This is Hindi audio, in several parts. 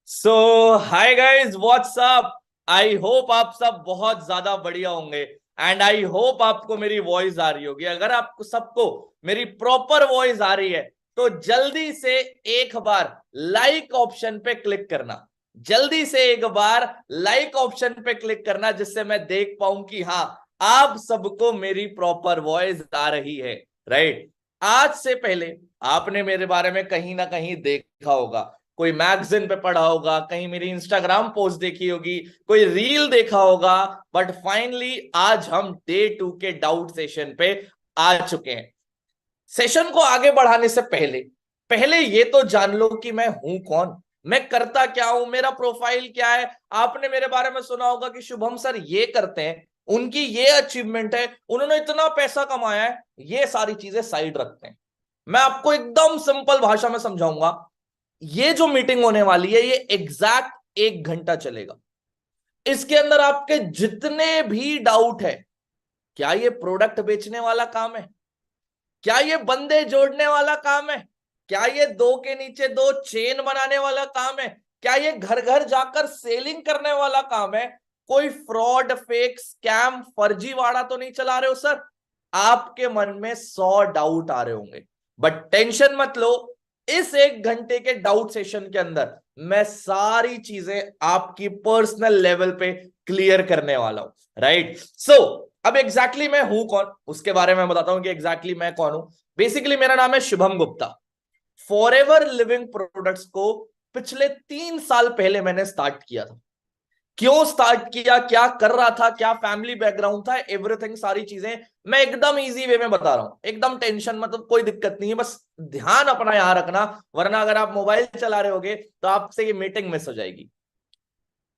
So hi guys, what's up. I hope आप सब बहुत ज्यादा बढ़िया होंगे एंड आई होप आपको मेरी वॉइस आ रही होगी। अगर आपको सबको मेरी प्रॉपर वॉइस आ रही है तो जल्दी से एक बार लाइक ऑप्शन पे क्लिक करना। जल्दी से एक बार लाइक ऑप्शन पे क्लिक करना जिससे मैं देख पाऊं कि हाँ, आप सबको मेरी प्रॉपर वॉइस आ रही है। राइट। आज से पहले आपने मेरे बारे में कहीं ना कहीं देखा होगा, कोई मैगजीन पे पढ़ा होगा, कहीं मेरी इंस्टाग्राम पोस्ट देखी होगी, कोई रील देखा होगा। बट फाइनली आज हम डे 2 के डाउट सेशन पे आ चुके हैं। सेशन को आगे बढ़ाने से पहले पहले ये तो जान लो कि मैं हूं कौन, मैं करता क्या हूं, मेरा प्रोफाइल क्या है। आपने मेरे बारे में सुना होगा कि शुभम सर ये करते हैं, उनकी ये अचीवमेंट है, उन्होंने इतना पैसा कमाया है। ये सारी चीजें साइड रखते हैं। मैं आपको एकदम सिंपल भाषा में समझाऊंगा। ये जो मीटिंग होने वाली है ये एग्जैक्ट 1 घंटा चलेगा। इसके अंदर आपके जितने भी डाउट है, क्या ये प्रोडक्ट बेचने वाला काम है, क्या ये बंदे जोड़ने वाला काम है, क्या ये दो के नीचे दो चेन बनाने वाला काम है, क्या ये घर घर जाकर सेलिंग करने वाला काम है, कोई फ्रॉड फेक स्कैम फर्जीवाड़ा तो नहीं चला रहे हो सर। आपके मन में 100 डाउट आ रहे होंगे, बट टेंशन मत लो। इस 1 घंटे के डाउट सेशन के अंदर मैं सारी चीजें आपकी पर्सनल लेवल पे क्लियर करने वाला हूं। राइट। सो अब एग्जैक्टली मैं हूं कौन उसके बारे में बताता हूं कि एग्जैक्टली मैं कौन हूं। बेसिकली मेरा नाम है Shubham Gupta. Forever living products को पिछले 3 साल पहले मैंने स्टार्ट किया था। क्यों स्टार्ट किया, क्या कर रहा था, क्या फैमिली बैकग्राउंड था, एवरीथिंग सारी चीजें मैं एकदम इजी वे में बता रहा हूं। एकदम टेंशन मतलब कोई दिक्कत नहीं है, बस ध्यान अपना यहां रखना, वरना अगर आप मोबाइल चला रहे होगे तो आपसे ये मीटिंग मिस हो जाएगी।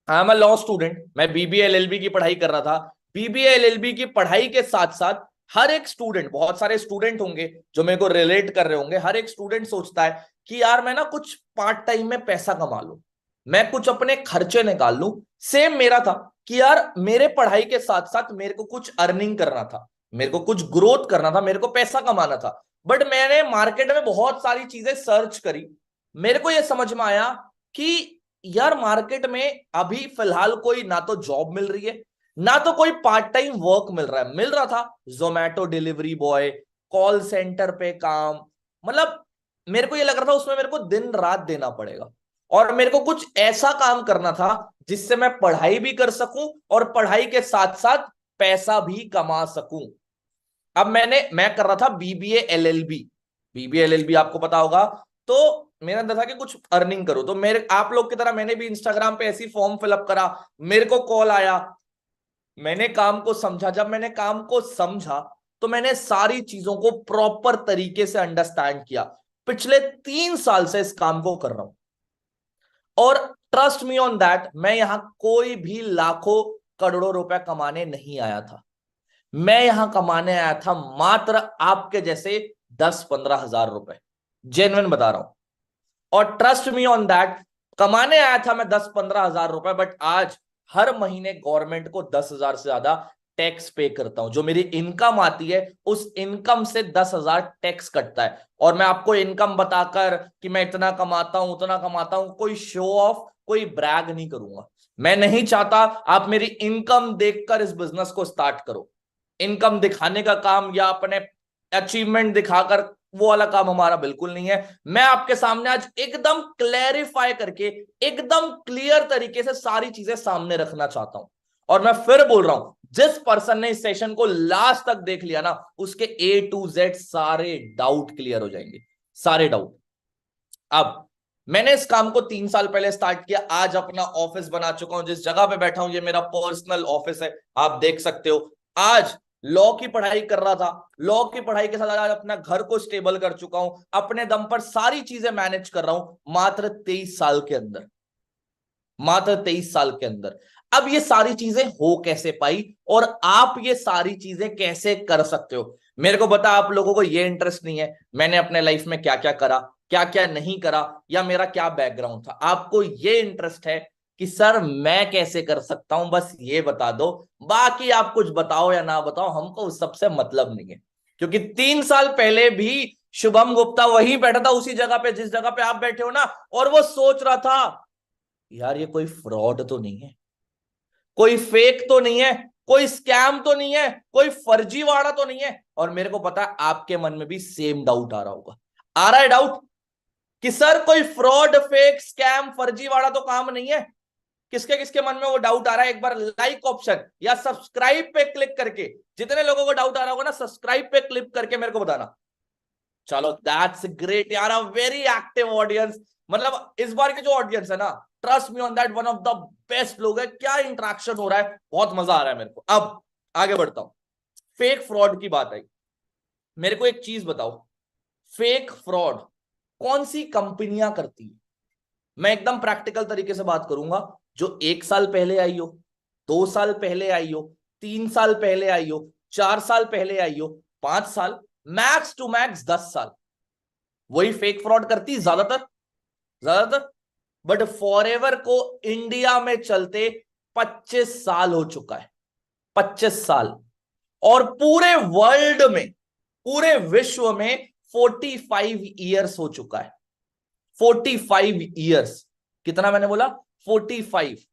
I am a law student. मैं बीबीए एलएलबी की पढ़ाई कर रहा था। बीबीए एलएलबी की पढ़ाई के साथ साथ हर एक स्टूडेंट, बहुत सारे स्टूडेंट होंगे जो मेरे को रिलेट कर रहे होंगे, हर एक स्टूडेंट सोचता है कि यार मैं ना कुछ पार्ट टाइम में पैसा कमा लूं, मैं कुछ अपने खर्चे निकाल लूं। सेम मेरा था कि यार मेरे पढ़ाई के साथ साथ मेरे को कुछ अर्निंग करना था, मेरे को कुछ ग्रोथ करना था, मेरे को पैसा कमाना था। बट मैंने मार्केट में बहुत सारी चीजें सर्च करी। मेरे को यह समझ में आया कि यार मार्केट में अभी फिलहाल कोई ना तो जॉब मिल रही है, ना तो कोई पार्ट टाइम वर्क मिल रहा है। मिल रहा था Zomato delivery boy, call centre पे काम, मतलब मेरे को ये लग रहा था उसमें मेरे को दिन रात देना पड़ेगा। और मेरे को कुछ ऐसा काम करना था जिससे मैं पढ़ाई भी कर सकूं और पढ़ाई के साथ साथ पैसा भी कमा सकूं। अब मैं कर रहा था बीबीए एलएलबी। बीबीए एलएलबी आपको पता होगा। तो मेरा अंदर था कि कुछ अर्निंग करो, तो मेरे आप लोग की तरह मैंने भी इंस्टाग्राम पे ऐसी फॉर्म फिलअप करा। मेरे को कॉल आया, मैंने काम को समझा। जब मैंने काम को समझा तो मैंने सारी चीजों को प्रॉपर तरीके से अंडरस्टैंड किया। पिछले 3 साल से इस काम को कर रहा हूं और ट्रस्ट मी ऑन दैट, मैं यहां कोई भी लाखों करोड़ों रुपए कमाने नहीं आया था। मैं यहां कमाने आया था मात्र आपके जैसे 10-15 हजार रुपए। जेन्युइन बता रहा हूं। और ट्रस्ट मी ऑन दैट, कमाने आया था मैं 10-15 हजार रुपए, बट आज हर महीने गवर्नमेंट को 10 हजार से ज्यादा टैक्स पे करता हूं। जो मेरी इनकम आती है उस इनकम से 10 हजार टैक्स कटता है। और मैं आपको इनकम बताकर कि मैं इतना कमाता हूं उतना कमाता हूं, कोई शो ऑफ, कोई ब्रैग नहीं करूंगा। मैं नहीं चाहता आप मेरी इनकम देखकर इस बिजनेस को स्टार्ट करो। इनकम दिखाने का काम या अपने अचीवमेंट दिखाकर, वो वाला काम हमारा बिल्कुल नहीं है। मैं आपके सामने आज एकदम क्लैरिफाई करके, एकदम क्लियर तरीके से सारी चीजें सामने रखना चाहता हूं। और मैं फिर बोल रहा हूं, जिस पर्सन ने इस सेशन को लास्ट तक देख लिया ना, उसके A to Z सारे डाउट क्लियर हो जाएंगे, सारे डाउट। अब मैंने इस काम को 3 साल पहले स्टार्ट किया। आज अपना ऑफिस बना चुका हूं। जिस जगह पे बैठा हूं ये मेरा पर्सनल ऑफिस है, आप देख सकते हो। आज लॉ की पढ़ाई कर रहा था, लॉ की पढ़ाई के साथ आज अपना घर को स्टेबल कर चुका हूं, अपने दम पर सारी चीजें मैनेज कर रहा हूं मात्र 23 साल के अंदर। मात्र 23 साल के अंदर। अब ये सारी चीजें हो कैसे पाई और आप ये सारी चीजें कैसे कर सकते हो? मेरे को बता, आप लोगों को ये इंटरेस्ट नहीं है मैंने अपने लाइफ में क्या क्या करा, क्या क्या नहीं करा, या मेरा क्या बैकग्राउंड था। आपको ये इंटरेस्ट है कि सर मैं कैसे कर सकता हूं, बस ये बता दो। बाकी आप कुछ बताओ या ना बताओ, हमको उस सबसे मतलब नहीं है। क्योंकि 3 साल पहले भी शुभम गुप्ता वही बैठा था, उसी जगह पे जिस जगह पे आप बैठे हो ना, और वो सोच रहा था यार ये कोई फ्रॉड तो नहीं है, कोई फेक तो नहीं है, कोई स्कैम तो नहीं है, कोई फर्जीवाड़ा तो नहीं है। और मेरे को पता है आपके मन में भी सेम डाउट आ रहा होगा, आ रहा है डाउट कि सर कोई फ्रॉड फेक स्कैम फर्जीवाड़ा तो काम नहीं है। किसके किसके मन में वो डाउट आ रहा है, एक बार लाइक ऑप्शन या सब्सक्राइब पे क्लिक करके, जितने लोगों को डाउट आ रहा होगा ना, सब्सक्राइब पे क्लिक करके मेरे को बताना। चलो दैट्स ग्रेट यार, अ वेरी एक्टिव ऑडियंस। मतलब इस बार की जो ऑडियंस है ना, trust me on that, one of the best लोग है। क्या इंटरेक्शन हो रहा है, बहुत मजा आ रहा है मेरे को। अब आगे बढ़ता हूं, फेक फ्रॉड की बात आई। मेरे को एक चीज बताओ, फेक फ्रॉड कौन सी कंपनियां करती है? मैं एकदम प्रैक्टिकल तरीके से बात करूंगा। जो 1 साल पहले आई हो, 2 साल पहले आई हो, 3 साल पहले आई हो, 4 साल पहले आई हो, 5 साल, मैक्स टू मैक्स 10 साल, वही फेक फ्रॉड करती ज्यादातर, ज्यादातर। बट फॉरएवर को इंडिया में चलते 25 साल हो चुका है, 25 साल। और पूरे वर्ल्ड में, पूरे विश्व में 45 ईयर्स हो चुका है, 45 ईयर्स। कितना मैंने बोला? 45।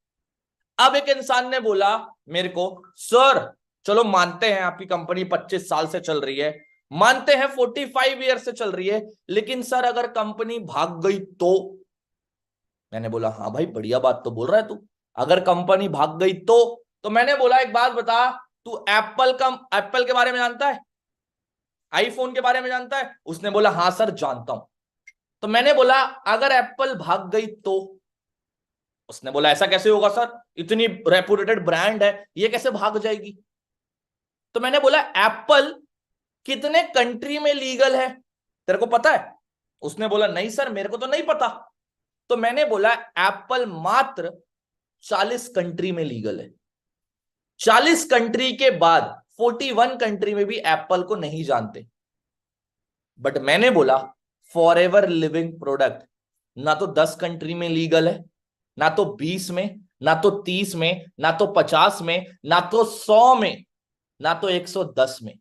अब एक इंसान ने बोला मेरे को, सर चलो मानते हैं आपकी कंपनी 25 साल से चल रही है, मानते हैं 45 ईयर से चल रही है, लेकिन सर अगर कंपनी भाग गई तो? मैंने बोला हाँ भाई बढ़िया बात तो बोल रहा है तू, अगर कंपनी भाग गई तो मैंने बोला एक बात बता, तू एप्पल के बारे में जानता है, आईफोन के बारे में जानता है? उसने बोला हाँ सर जानता हूं। तो मैंने बोला अगर एप्पल भाग गई तो? उसने बोला ऐसा कैसे होगा सर, इतनी रेपुटेड ब्रांड है, ये कैसे भाग जाएगी? तो मैंने बोला एप्पल कितने कंट्री में लीगल है, तेरे को पता है? उसने बोला नहीं सर मेरे को तो नहीं पता। तो मैंने बोला एप्पल मात्र 40 कंट्री में लीगल है, 40 कंट्री के बाद 41 कंट्री में भी एप्पल को नहीं जानते। बट मैंने बोला फॉरएवर लिविंग प्रोडक्ट ना तो 10 कंट्री में लीगल है, ना तो 20 में, ना तो 30 में, ना तो 50 में, ना तो 100 में, ना तो 110 में।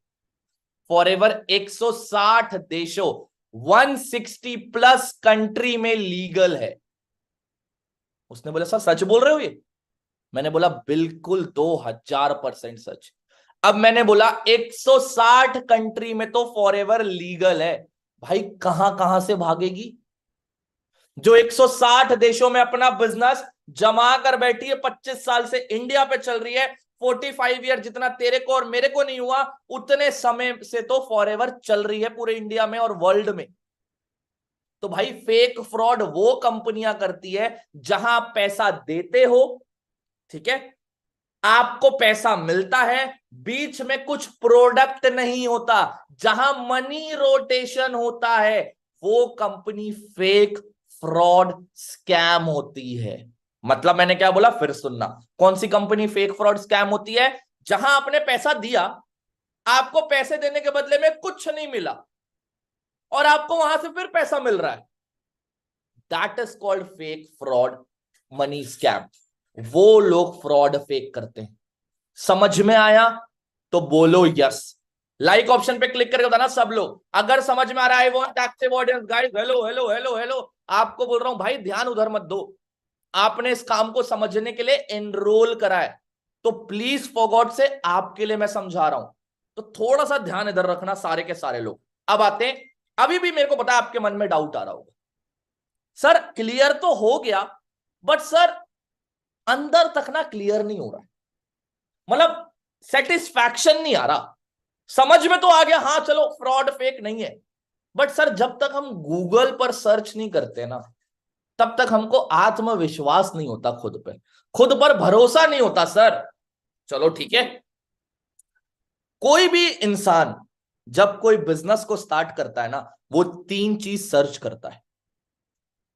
फॉरएवर 160 देशों, 160 प्लस कंट्री में लीगल है। उसने बोला सर सच बोल रहे हो ये? मैंने बोला बिल्कुल 2000% सच। अब मैंने बोला 160 कंट्री में तो फॉरएवर लीगल है, भाई कहां कहां से भागेगी? जो 160 देशों में अपना बिजनेस जमा कर बैठी है, 25 साल से इंडिया पे चल रही है, 45 ईयर जितना तेरे को और मेरे को नहीं हुआ उतने समय से तो फॉरएवर चल रही है पूरे इंडिया में और वर्ल्ड में। तो भाई फेक फ्रॉड वो कंपनियां करती है जहां आप पैसा देते हो, ठीक है, आपको पैसा मिलता है, बीच में कुछ प्रोडक्ट नहीं होता, जहां मनी रोटेशन होता है, वो कंपनी फेक फ्रॉड स्कैम होती है। मतलब मैंने क्या बोला फिर सुनना, कौन सी कंपनी फेक फ्रॉड स्कैम होती है? जहां आपने पैसा दिया, आपको पैसे देने के बदले में कुछ नहीं मिला और आपको वहां से फिर पैसा मिल रहा है, that is called fake fraud money scam. वो लोग फ्रॉड फेक करते हैं। समझ में आया तो बोलो यस, लाइक ऑप्शन पे क्लिक करके बताना सब लोग अगर समझ में आ रहा है। वो active audience guys, hello hello hello hello. आपको बोल रहा हूं भाई ध्यान उधर मत दो, आपने इस काम को समझने के लिए एनरोल करा है, तो प्लीज फॉर गॉड से आपके लिए मैं समझा रहा हूं, तो थोड़ा सा ध्यान इधर रखना सारे के सारे लोग। अब आते हैं, अभी भी मेरे को पता है आपके मन में डाउट आ रहा होगा, सर क्लियर तो हो गया बट सर अंदर तक ना क्लियर नहीं हो रहा, मतलब सेटिस्फैक्शन नहीं आ रहा। समझ में तो आ गया हाँ चलो फ्रॉड फेक नहीं है, बट सर जब तक हम गूगल पर सर्च नहीं करते ना, तब तक हमको आत्मविश्वास नहीं होता खुद पे, खुद पर भरोसा नहीं होता सर। चलो ठीक है, कोई भी इंसान जब कोई बिजनेस को स्टार्ट करता है ना, वो 3 चीज सर्च करता है।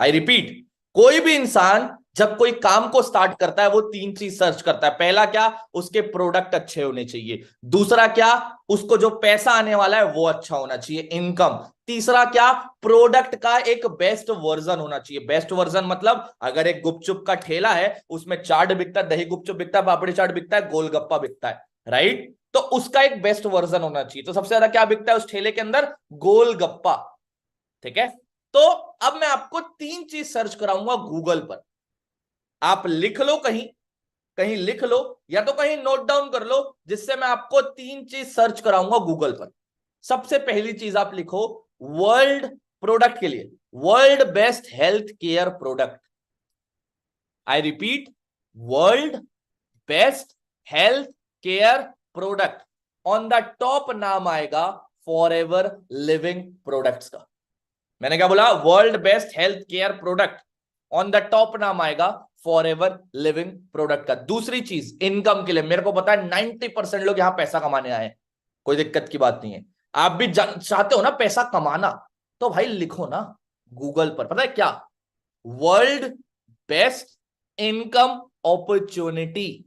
आई रिपीट, कोई भी इंसान जब कोई काम को स्टार्ट करता है वो 3 चीज सर्च करता है। पहला क्या? उसके प्रोडक्ट अच्छे होने चाहिए। दूसरा क्या? उसको जो पैसा आने वाला है वो अच्छा होना चाहिए, इनकम। तीसरा क्या? प्रोडक्ट का एक बेस्ट वर्जन होना चाहिए। बेस्ट वर्जन मतलब अगर एक गुपचुप का ठेला है, उसमें चाट बिकता है, दही गुपचुप बिकता है, पापड़ी चाट बिकता है, गोलगप्पा बिकता है, राइट? तो उसका एक बेस्ट वर्जन होना चाहिए। तो सबसे ज्यादा क्या बिकता है उस ठेले के अंदर? गोलगप्पा, ठीक है। तो अब मैं आपको 3 चीज सर्च कराऊंगा गूगल पर, आप लिख लो, कहीं कहीं लिख लो, या तो कहीं नोट डाउन कर लो, जिससे मैं आपको 3 चीज सर्च कराऊंगा गूगल पर। सबसे पहली चीज आप लिखो, वर्ल्ड प्रोडक्ट के लिए, world best health care product. I repeat, world best health care product. On the top नाम आएगा फॉरएवर लिविंग प्रोडक्ट्स का। मैंने क्या बोला? World best health care product. On the top नाम आएगा फॉरएवर लिविंग प्रोडक्ट का। दूसरी चीज, इनकम के लिए, मेरे को पता है 90% लोग यहां पैसा कमाने आए हैं, कोई दिक्कत की बात नहीं है। आप भी चाहते हो ना पैसा कमाना, तो भाई लिखो ना गूगल पर, पता है क्या? World best income opportunity.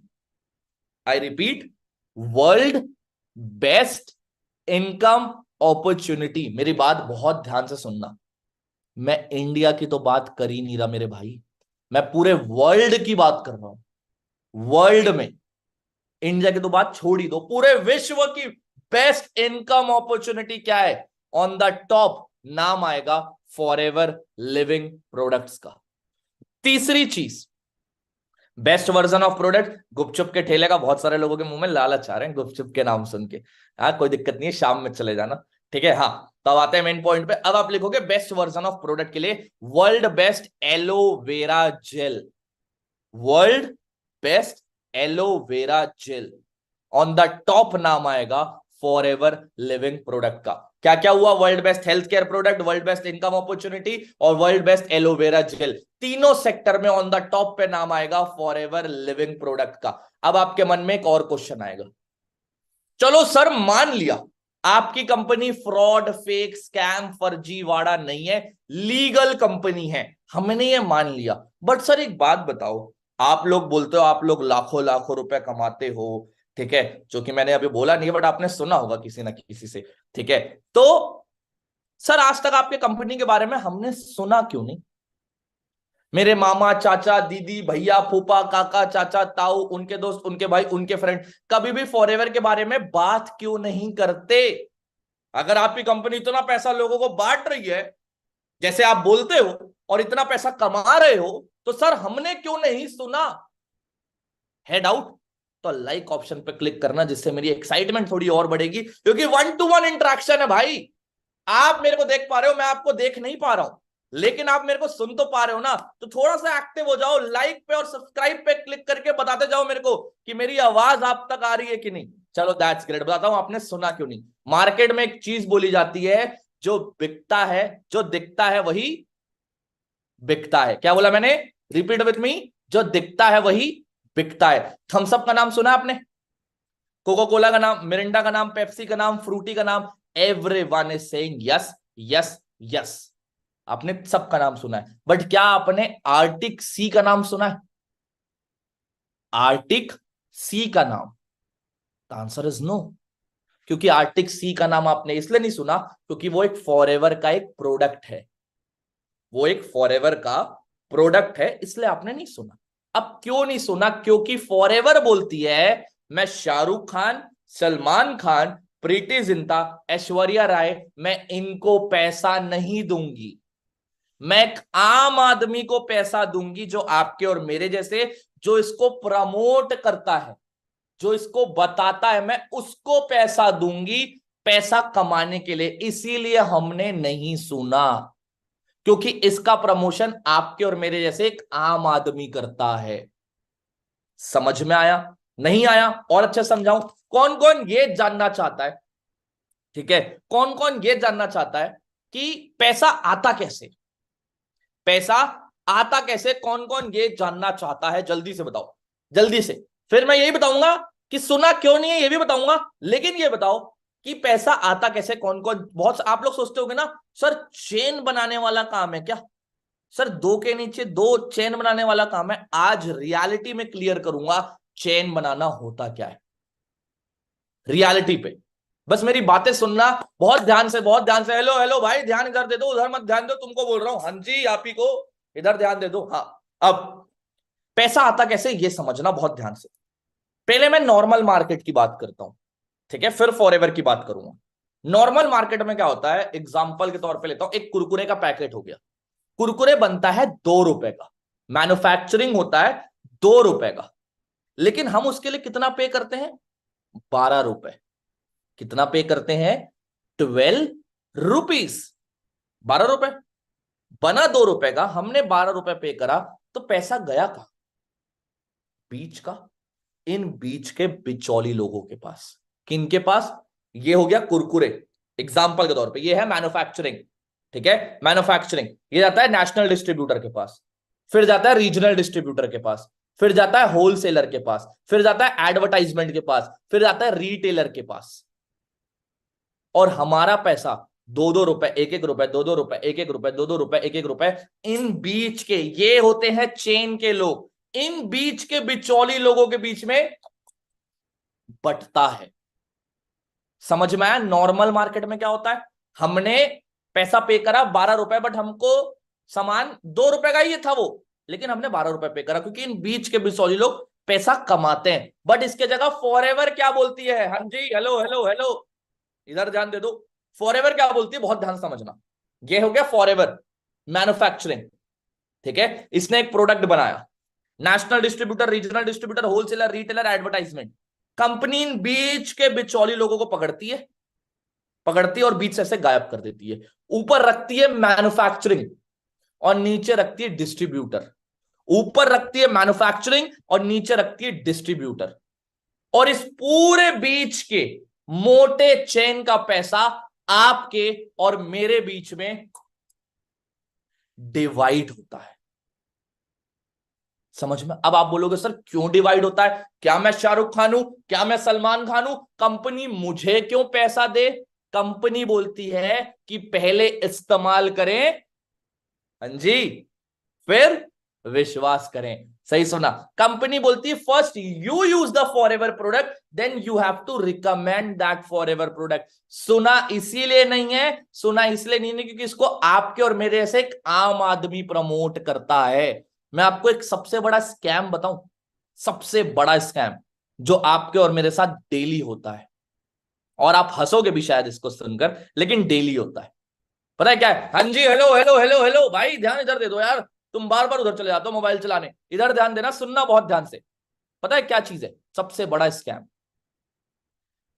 I repeat, world best income opportunity. मेरी बात बहुत ध्यान से सुनना, मैं इंडिया की तो बात कर ही नहीं रहा मेरे भाई, मैं पूरे वर्ल्ड की बात कर रहा हूं। वर्ल्ड में, इंडिया की तो बात छोड़ ही दो, पूरे विश्व की बेस्ट इनकम अपॉर्चुनिटी क्या है? ऑन द टॉप नाम आएगा फॉरएवर लिविंग प्रोडक्ट्स का। तीसरी चीज, बेस्ट वर्जन ऑफ प्रोडक्ट। गुपचुप के ठेले का बहुत सारे लोगों के मुंह में लालच आ रहे हैं गुपचुप के नाम सुन के। हाँ, कोई दिक्कत नहीं है, शाम में चले जाना, ठीक है। हाँ, तो अब आते हैं मेन पॉइंट पे। अब आप लिखोगे बेस्ट वर्जन ऑफ प्रोडक्ट के लिए world best aloe vera gel. World best aloe vera gel. On the top नाम आएगा फॉरएवर लिविंग प्रोडक्ट का। क्या क्या हुआ? World best health care product, world best income opportunity और वर्ल्ड बेस्ट एलोवेरा जेल। तीनों सेक्टर में ऑन द टॉप पे नाम आएगा फॉरएवर लिविंग प्रोडक्ट का। अब आपके मन में एक और क्वेश्चन आएगा, चलो सर मान लिया आपकी कंपनी फ्रॉड, फेक, स्कैम, फर्जीवाड़ा नहीं है, लीगल कंपनी है, हमने ये मान लिया, बट सर एक बात बताओ, आप लोग बोलते हो आप लोग लाखों लाखों रुपए कमाते हो, ठीक है, जो कि मैंने अभी बोला नहीं है बट आपने सुना होगा किसी ना किसी से, ठीक है, तो सर आज तक आपके कंपनी के बारे में हमने सुना क्यों नहीं? मेरे मामा, चाचा, दीदी, भैया, फूफा, काका, चाचा, ताऊ, उनके दोस्त, उनके भाई, उनके फ्रेंड कभी भी फॉरएवर के बारे में बात क्यों नहीं करते? अगर आपकी कंपनी इतना पैसा लोगों को बांट रही है जैसे आप बोलते हो और इतना पैसा कमा रहे हो, तो सर हमने क्यों नहीं सुना? है डाउट? तो लाइक ऑप्शन पे क्लिक करना, जिससे मेरी एक्साइटमेंट थोड़ी और बढ़ेगी, क्योंकि 1-to-1 इंटरेक्शन है भाई। आप मेरे को देख पा रहे हो, मैं आपको देख नहीं पा रहा हूं, लेकिन आप मेरे को सुन तो पा रहे हो ना, तो थोड़ा सा एक्टिव हो जाओ, लाइक पे और सब्सक्राइब पे क्लिक करके बताते जाओ मेरे को कि मेरी आवाज आप तक आ रही है कि नहीं। चलो दैट्स ग्रेट। बताता हूं आपने सुना क्यों नहीं। मार्केट में एक चीज बोली जाती है, जो बिकता है, जो दिखता है वही बिकता है। क्या बोला मैंने? रिपीट विथ मी, जो दिखता है वही बिकता है। थम्स अप का नाम सुना आपने? कोका कोला का नाम, मिरिंडा का नाम, पेप्सी का नाम, फ्रूटी का नाम, everyone is saying yes yes yes. आपने सबका नाम सुना है, बट क्या आपने आर्टिक सी का नाम सुना है? आर्टिक सी का नाम? The answer is no. क्योंकि आर्टिक सी का नाम आपने इसलिए नहीं सुना क्योंकि वो एक फॉरएवर का एक प्रोडक्ट है, वो एक फॉरएवर का प्रोडक्ट है, इसलिए आपने नहीं सुना। अब क्यों नहीं सुना? क्योंकि फॉरएवर बोलती है मैं शाहरुख खान, सलमान खान, प्रीति जिंटा, ऐश्वर्या राय, मैं इनको पैसा नहीं दूंगी, मैं एक आम आदमी को पैसा दूंगी, जो आपके और मेरे जैसे, जो इसको प्रमोट करता है, जो इसको बताता है, मैं उसको पैसा दूंगी पैसा कमाने के लिए। इसीलिए हमने नहीं सुना, क्योंकि इसका प्रमोशन आपके और मेरे जैसे एक आम आदमी करता है। समझ में आया? नहीं आया? और अच्छा समझाऊं। कौन कौन ये जानना चाहता है, ठीक है, कौन कौन ये जानना चाहता है कि पैसा आता कैसे? पैसा आता कैसे? कौन कौन ये जानना चाहता है? जल्दी से बताओ, जल्दी से। फिर मैं यही बताऊंगा कि सुना क्यों नहीं है, ये भी बताऊंगा, लेकिन ये बताओ कि पैसा आता कैसे। कौन कौन, बहुत आप लोग सोचते होंगे ना, सर चेन बनाने वाला काम है क्या? सर दो के नीचे दो चेन बनाने वाला काम है। आज रियलिटी में क्लियर करूंगा चेन बनाना होता क्या है, रियलिटी पे। बस मेरी बातें सुनना बहुत ध्यान से, बहुत ध्यान से। हेलो हेलो भाई, ध्यान इधर दे दो, उधर मत ध्यान दो, तुमको बोल रहा हूं। हाँ जी, आप ही को, इधर ध्यान दे दो। हाँ, अब पैसा आता कैसे ये समझना बहुत ध्यान से। पहले मैं नॉर्मल मार्केट की बात करता हूं, ठीक है, फिर फॉरएवर की बात करूंगा। नॉर्मल मार्केट में क्या होता है, एग्जांपल के तौर पे लेता हूं, एक कुरकुरे का पैकेट हो गया। कुरकुरे बनता है 2 रुपए का। मैन्युफैक्चरिंग होता है 2 रुपए का, लेकिन हम उसके लिए कितना पे करते हैं? 12 रुपए। कितना पे करते हैं? 12 रुपीज। 12 रुपए। बना 2 रुपए का, हमने 12 रुपए पे करा, तो पैसा गया कहां? बीच का। इन बीच के बिचौली लोगों के पास। किनके पास? ये हो गया कुरकुरे, एग्जाम्पल के तौर पे। ये है मैन्युफैक्चरिंग, ठीक है, मैन्युफैक्चरिंग। ये जाता है नेशनल डिस्ट्रीब्यूटर के पास, फिर जाता है रीजनल डिस्ट्रीब्यूटर के पास, फिर जाता है होलसेलर के पास, फिर जाता है एडवर्टाइजमेंट के पास, फिर जाता है रिटेलर के पास। और हमारा पैसा 2-2 रुपए, 1-1 रुपए, 2-2 रुपए, 1-1 रुपए, 2-2 रुपए, 1-1 रुपए, इन बीच के, ये होते हैं चेन के लोग, इन बीच के बिचौली लोगों के बीच में बंटता है। समझ में आया? नॉर्मल मार्केट में क्या होता है? हमने पैसा पे करा 12 रुपए, बट हमको सामान 2 रुपए का ही था वो, लेकिन हमने 12 रुपए पे करा, क्योंकि इन बीच के बिचौली लोग पैसा कमाते हैं। बट इसके जगह फॉरएवर क्या बोलती है? हाँ जी, हेलो हेलो हेलो, इधर ध्यान दे दो। फॉरएवर क्या बोलती है? बहुत ध्यान से समझना। ये हो गया फॉरएवर, मैन्युफैक्चरिंग, ठीक है। इसने एक प्रोडक्ट बनाया, national distributor, regional distributor, wholesaler, retailer, advertisement. Company इन बीच के बिचौली लोगों को पकड़ती है, और बीच से ऐसे गायब कर देती है। ऊपर रखती है मैन्युफैक्चरिंग और नीचे रखती है डिस्ट्रीब्यूटर। ऊपर रखती है मैन्युफैक्चरिंग और नीचे रखती है डिस्ट्रीब्यूटर। और इस पूरे बीच के मोटे चेन का पैसा आपके और मेरे बीच में डिवाइड होता है। समझ में? अब आप बोलोगे सर क्यों डिवाइड होता है? क्या मैं शाहरुख खान हूं? क्या मैं सलमान खान हूं? कंपनी मुझे क्यों पैसा दे? कंपनी बोलती है कि पहले इस्तेमाल करें, हाँ जी, फिर विश्वास करें। सही सुना, कंपनी बोलती है first you use the Forever product, then you have to recommend that Forever product. सुना इसीलिए नहीं है, सुना इसलिए नहीं है क्योंकि इसको आपके और मेरे ऐसे एक आम आदमी प्रमोट करता है। मैं आपको एक सबसे बड़ा स्कैम बताऊं, सबसे बड़ा स्कैम जो आपके और मेरे साथ डेली होता है, और आप हंसोगे भी शायद इसको सुनकर, लेकिन डेली होता है। पता है क्या है? हाँ जी, हेलो हेलो हेलो हेलो, भाई ध्यान इधर दे दो यार, तुम बार बार उधर चले जाते हो मोबाइल चलाने, इधर ध्यान देना, सुनना बहुत ध्यान से। पता है क्या चीज है सबसे बड़ा स्कैम?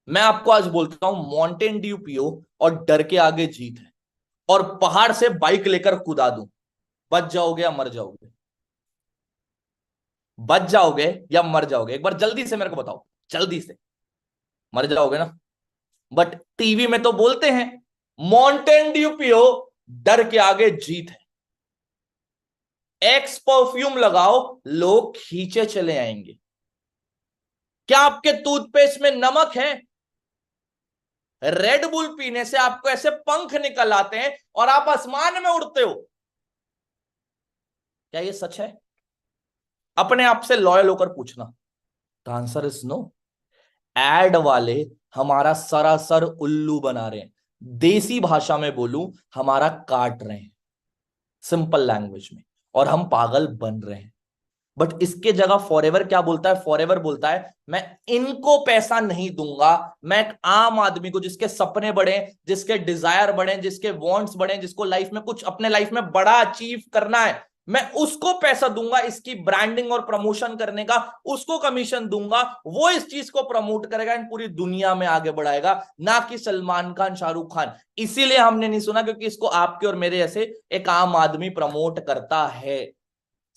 मैं आपको आज बोलता हूं माउंटेन ड्यू पियो और डर के आगे जीत है, और पहाड़ से बाइक लेकर कूदा दूं, बच जाओगे या मर जाओगे? बच जाओगे या मर जाओगे? एक बार जल्दी से मेरे को बताओ, जल्दी से। मर जाओगे ना? बट टीवी में तो बोलते हैं माउंटेन ड्यू पियो, डर के आगे जीत है। एक्स परफ्यूम लगाओ, लोग खींचे चले आएंगे। क्या आपके टूथपेस्ट में नमक है? रेड बुल पीने से आपको ऐसे पंख निकल आते हैं और आप आसमान में उड़ते हो। क्या ये सच है? अपने आप से लॉयल होकर पूछना। The answer is no. Ad वाले हमारा सरासर उल्लू बना रहे हैं, देसी भाषा में बोलूं हमारा काट रहे हैं, सिंपल लैंग्वेज में, और हम पागल बन रहे हैं। बट इसके जगह फॉरएवर क्या बोलता है? फॉरएवर बोलता है मैं इनको पैसा नहीं दूंगा, मैं एक आम आदमी को, जिसके सपने बढ़े, जिसके डिजायर बढ़े, जिसके वांट्स बढ़े, जिसको लाइफ में कुछ अपने लाइफ में बड़ा अचीव करना है, मैं उसको पैसा दूंगा, इसकी ब्रांडिंग और प्रमोशन करने का उसको कमीशन दूंगा, वो इस चीज को प्रमोट करेगा, इन पूरी दुनिया में आगे बढ़ाएगा, ना कि सलमान खान, शाहरुख खान। इसीलिए हमने नहीं सुना, क्योंकि इसको आपके और मेरे ऐसे एक आम आदमी प्रमोट करता है।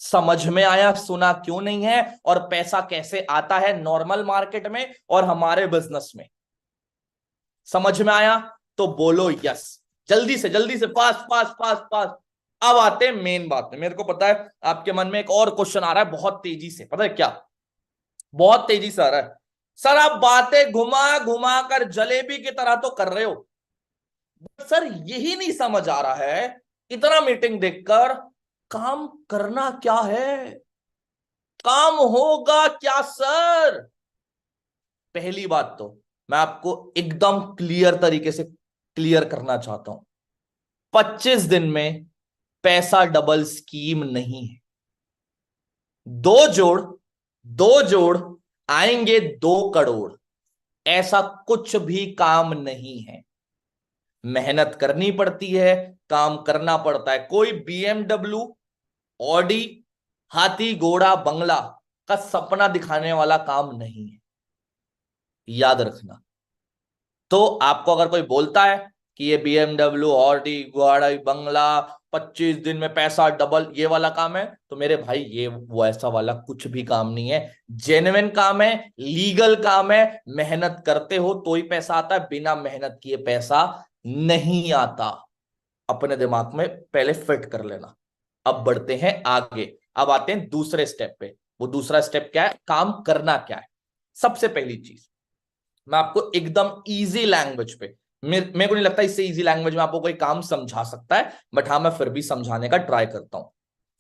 समझ में आया सुना क्यों नहीं है, और पैसा कैसे आता है नॉर्मल मार्केट में और हमारे बिजनेस में? समझ में आया? तो बोलो यस, जल्दी से, जल्दी से, फास्ट फास्ट फास्ट फास्ट। अब आते हैं मेन बात में। मेरे को पता है आपके मन में एक और क्वेश्चन आ रहा है बहुत तेजी से, पता है क्या? बहुत तेजी से आ रहा है। सर आप बातें घुमा घुमा कर जलेबी की तरह तो कर रहे हो, सर यही नहीं समझ आ रहा है इतना मीटिंग देखकर काम करना क्या है, काम होगा क्या सर? पहली बात तो मैं आपको एकदम क्लियर तरीके से क्लियर करना चाहता हूं, 25 दिन में पैसा डबल स्कीम नहीं है। दो जोड़, दो जोड़ आएंगे 2 करोड़, ऐसा कुछ भी काम नहीं है। मेहनत करनी पड़ती है, काम करना पड़ता है। कोई बीएमडब्ल्यू, ऑडी, हाथी घोड़ा बंगला का सपना दिखाने वाला काम नहीं है, याद रखना। तो आपको अगर कोई बोलता है कि ये BMW ऑडी गाड़ी बंगला 25 दिन में पैसा डबल ये वाला काम है, तो मेरे भाई ये वो ऐसा वाला कुछ भी काम नहीं है। जेन्युइन काम है, लीगल काम है, मेहनत करते हो तो ही पैसा आता है, बिना मेहनत किए पैसा नहीं आता। अपने दिमाग में पहले फिट कर लेना। अब बढ़ते हैं आगे, अब आते हैं दूसरे स्टेप पे। वो दूसरा स्टेप क्या है, काम करना क्या है। सबसे पहली चीज मैं आपको एकदम इजी लैंग्वेज पे, मेरे को नहीं लगता इससे इजी लैंग्वेज में आपको कोई काम समझा सकता है, बट हाँ मैं फिर भी समझाने का ट्राई करता हूं।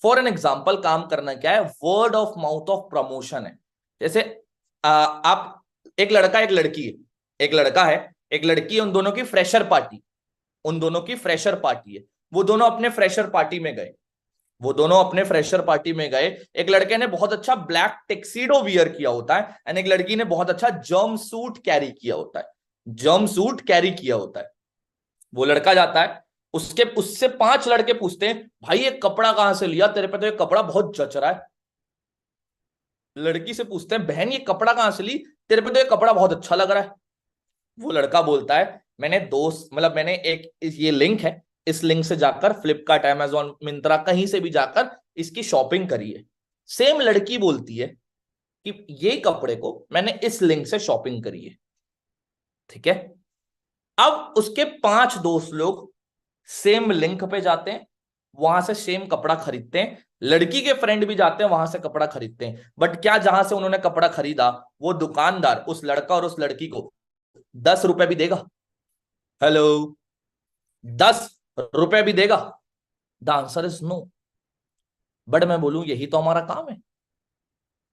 फॉर एन एग्जाम्पल, काम करना क्या है, word of mouth of promotion है। जैसे आप, एक लड़का एक लड़की है, एक लड़का है एक लड़की है, उन दोनों की फ्रेशर पार्टी, उन दोनों की फ्रेशर पार्टी है। वो दोनों अपने फ्रेशर पार्टी में गए, वो दोनों अपने फ्रेशर पार्टी में गए। एक लड़के ने बहुत अच्छा ब्लैक टेक्सीडो वियर किया होता है एंड एक लड़की ने बहुत अच्छा जर्म सूट कैरी किया होता है, जर्म सूट कैरी किया होता है। वो लड़का जाता है, उसके उससे 5 लड़के पूछते हैं, भाई ये कपड़ा कहां से लिया, तेरे पे तो ये कपड़ा बहुत जच रहा है। लड़की से पूछते हैं, बहन ये कपड़ा कहां से ली, तेरे पे तो ये कपड़ा बहुत अच्छा लग रहा है। वो लड़का बोलता है, मैंने दोस्त मतलब मैंने एक ये लिंक है, इस लिंक से जाकर फ्लिपकार्ट अमेजॉन मिंत्रा कहीं से भी जाकर इसकी शॉपिंग करी है। सेम लड़की बोलती है कि ये कपड़े को मैंने इस लिंक से शॉपिंग करी है। ठीक है, अब उसके 5 दोस्त लोग सेम लिंक पे जाते हैं, वहां से सेम कपड़ा खरीदते हैं। लड़की के फ्रेंड भी जाते हैं, वहां से कपड़ा खरीदते हैं। बट क्या जहां से उन्होंने कपड़ा खरीदा वो दुकानदार उस लड़का और उस लड़की को 10 रुपए भी देगा? हेलो, 10 रुपए भी देगा? The answer is no. But मैं बोलूं यही तो हमारा काम है।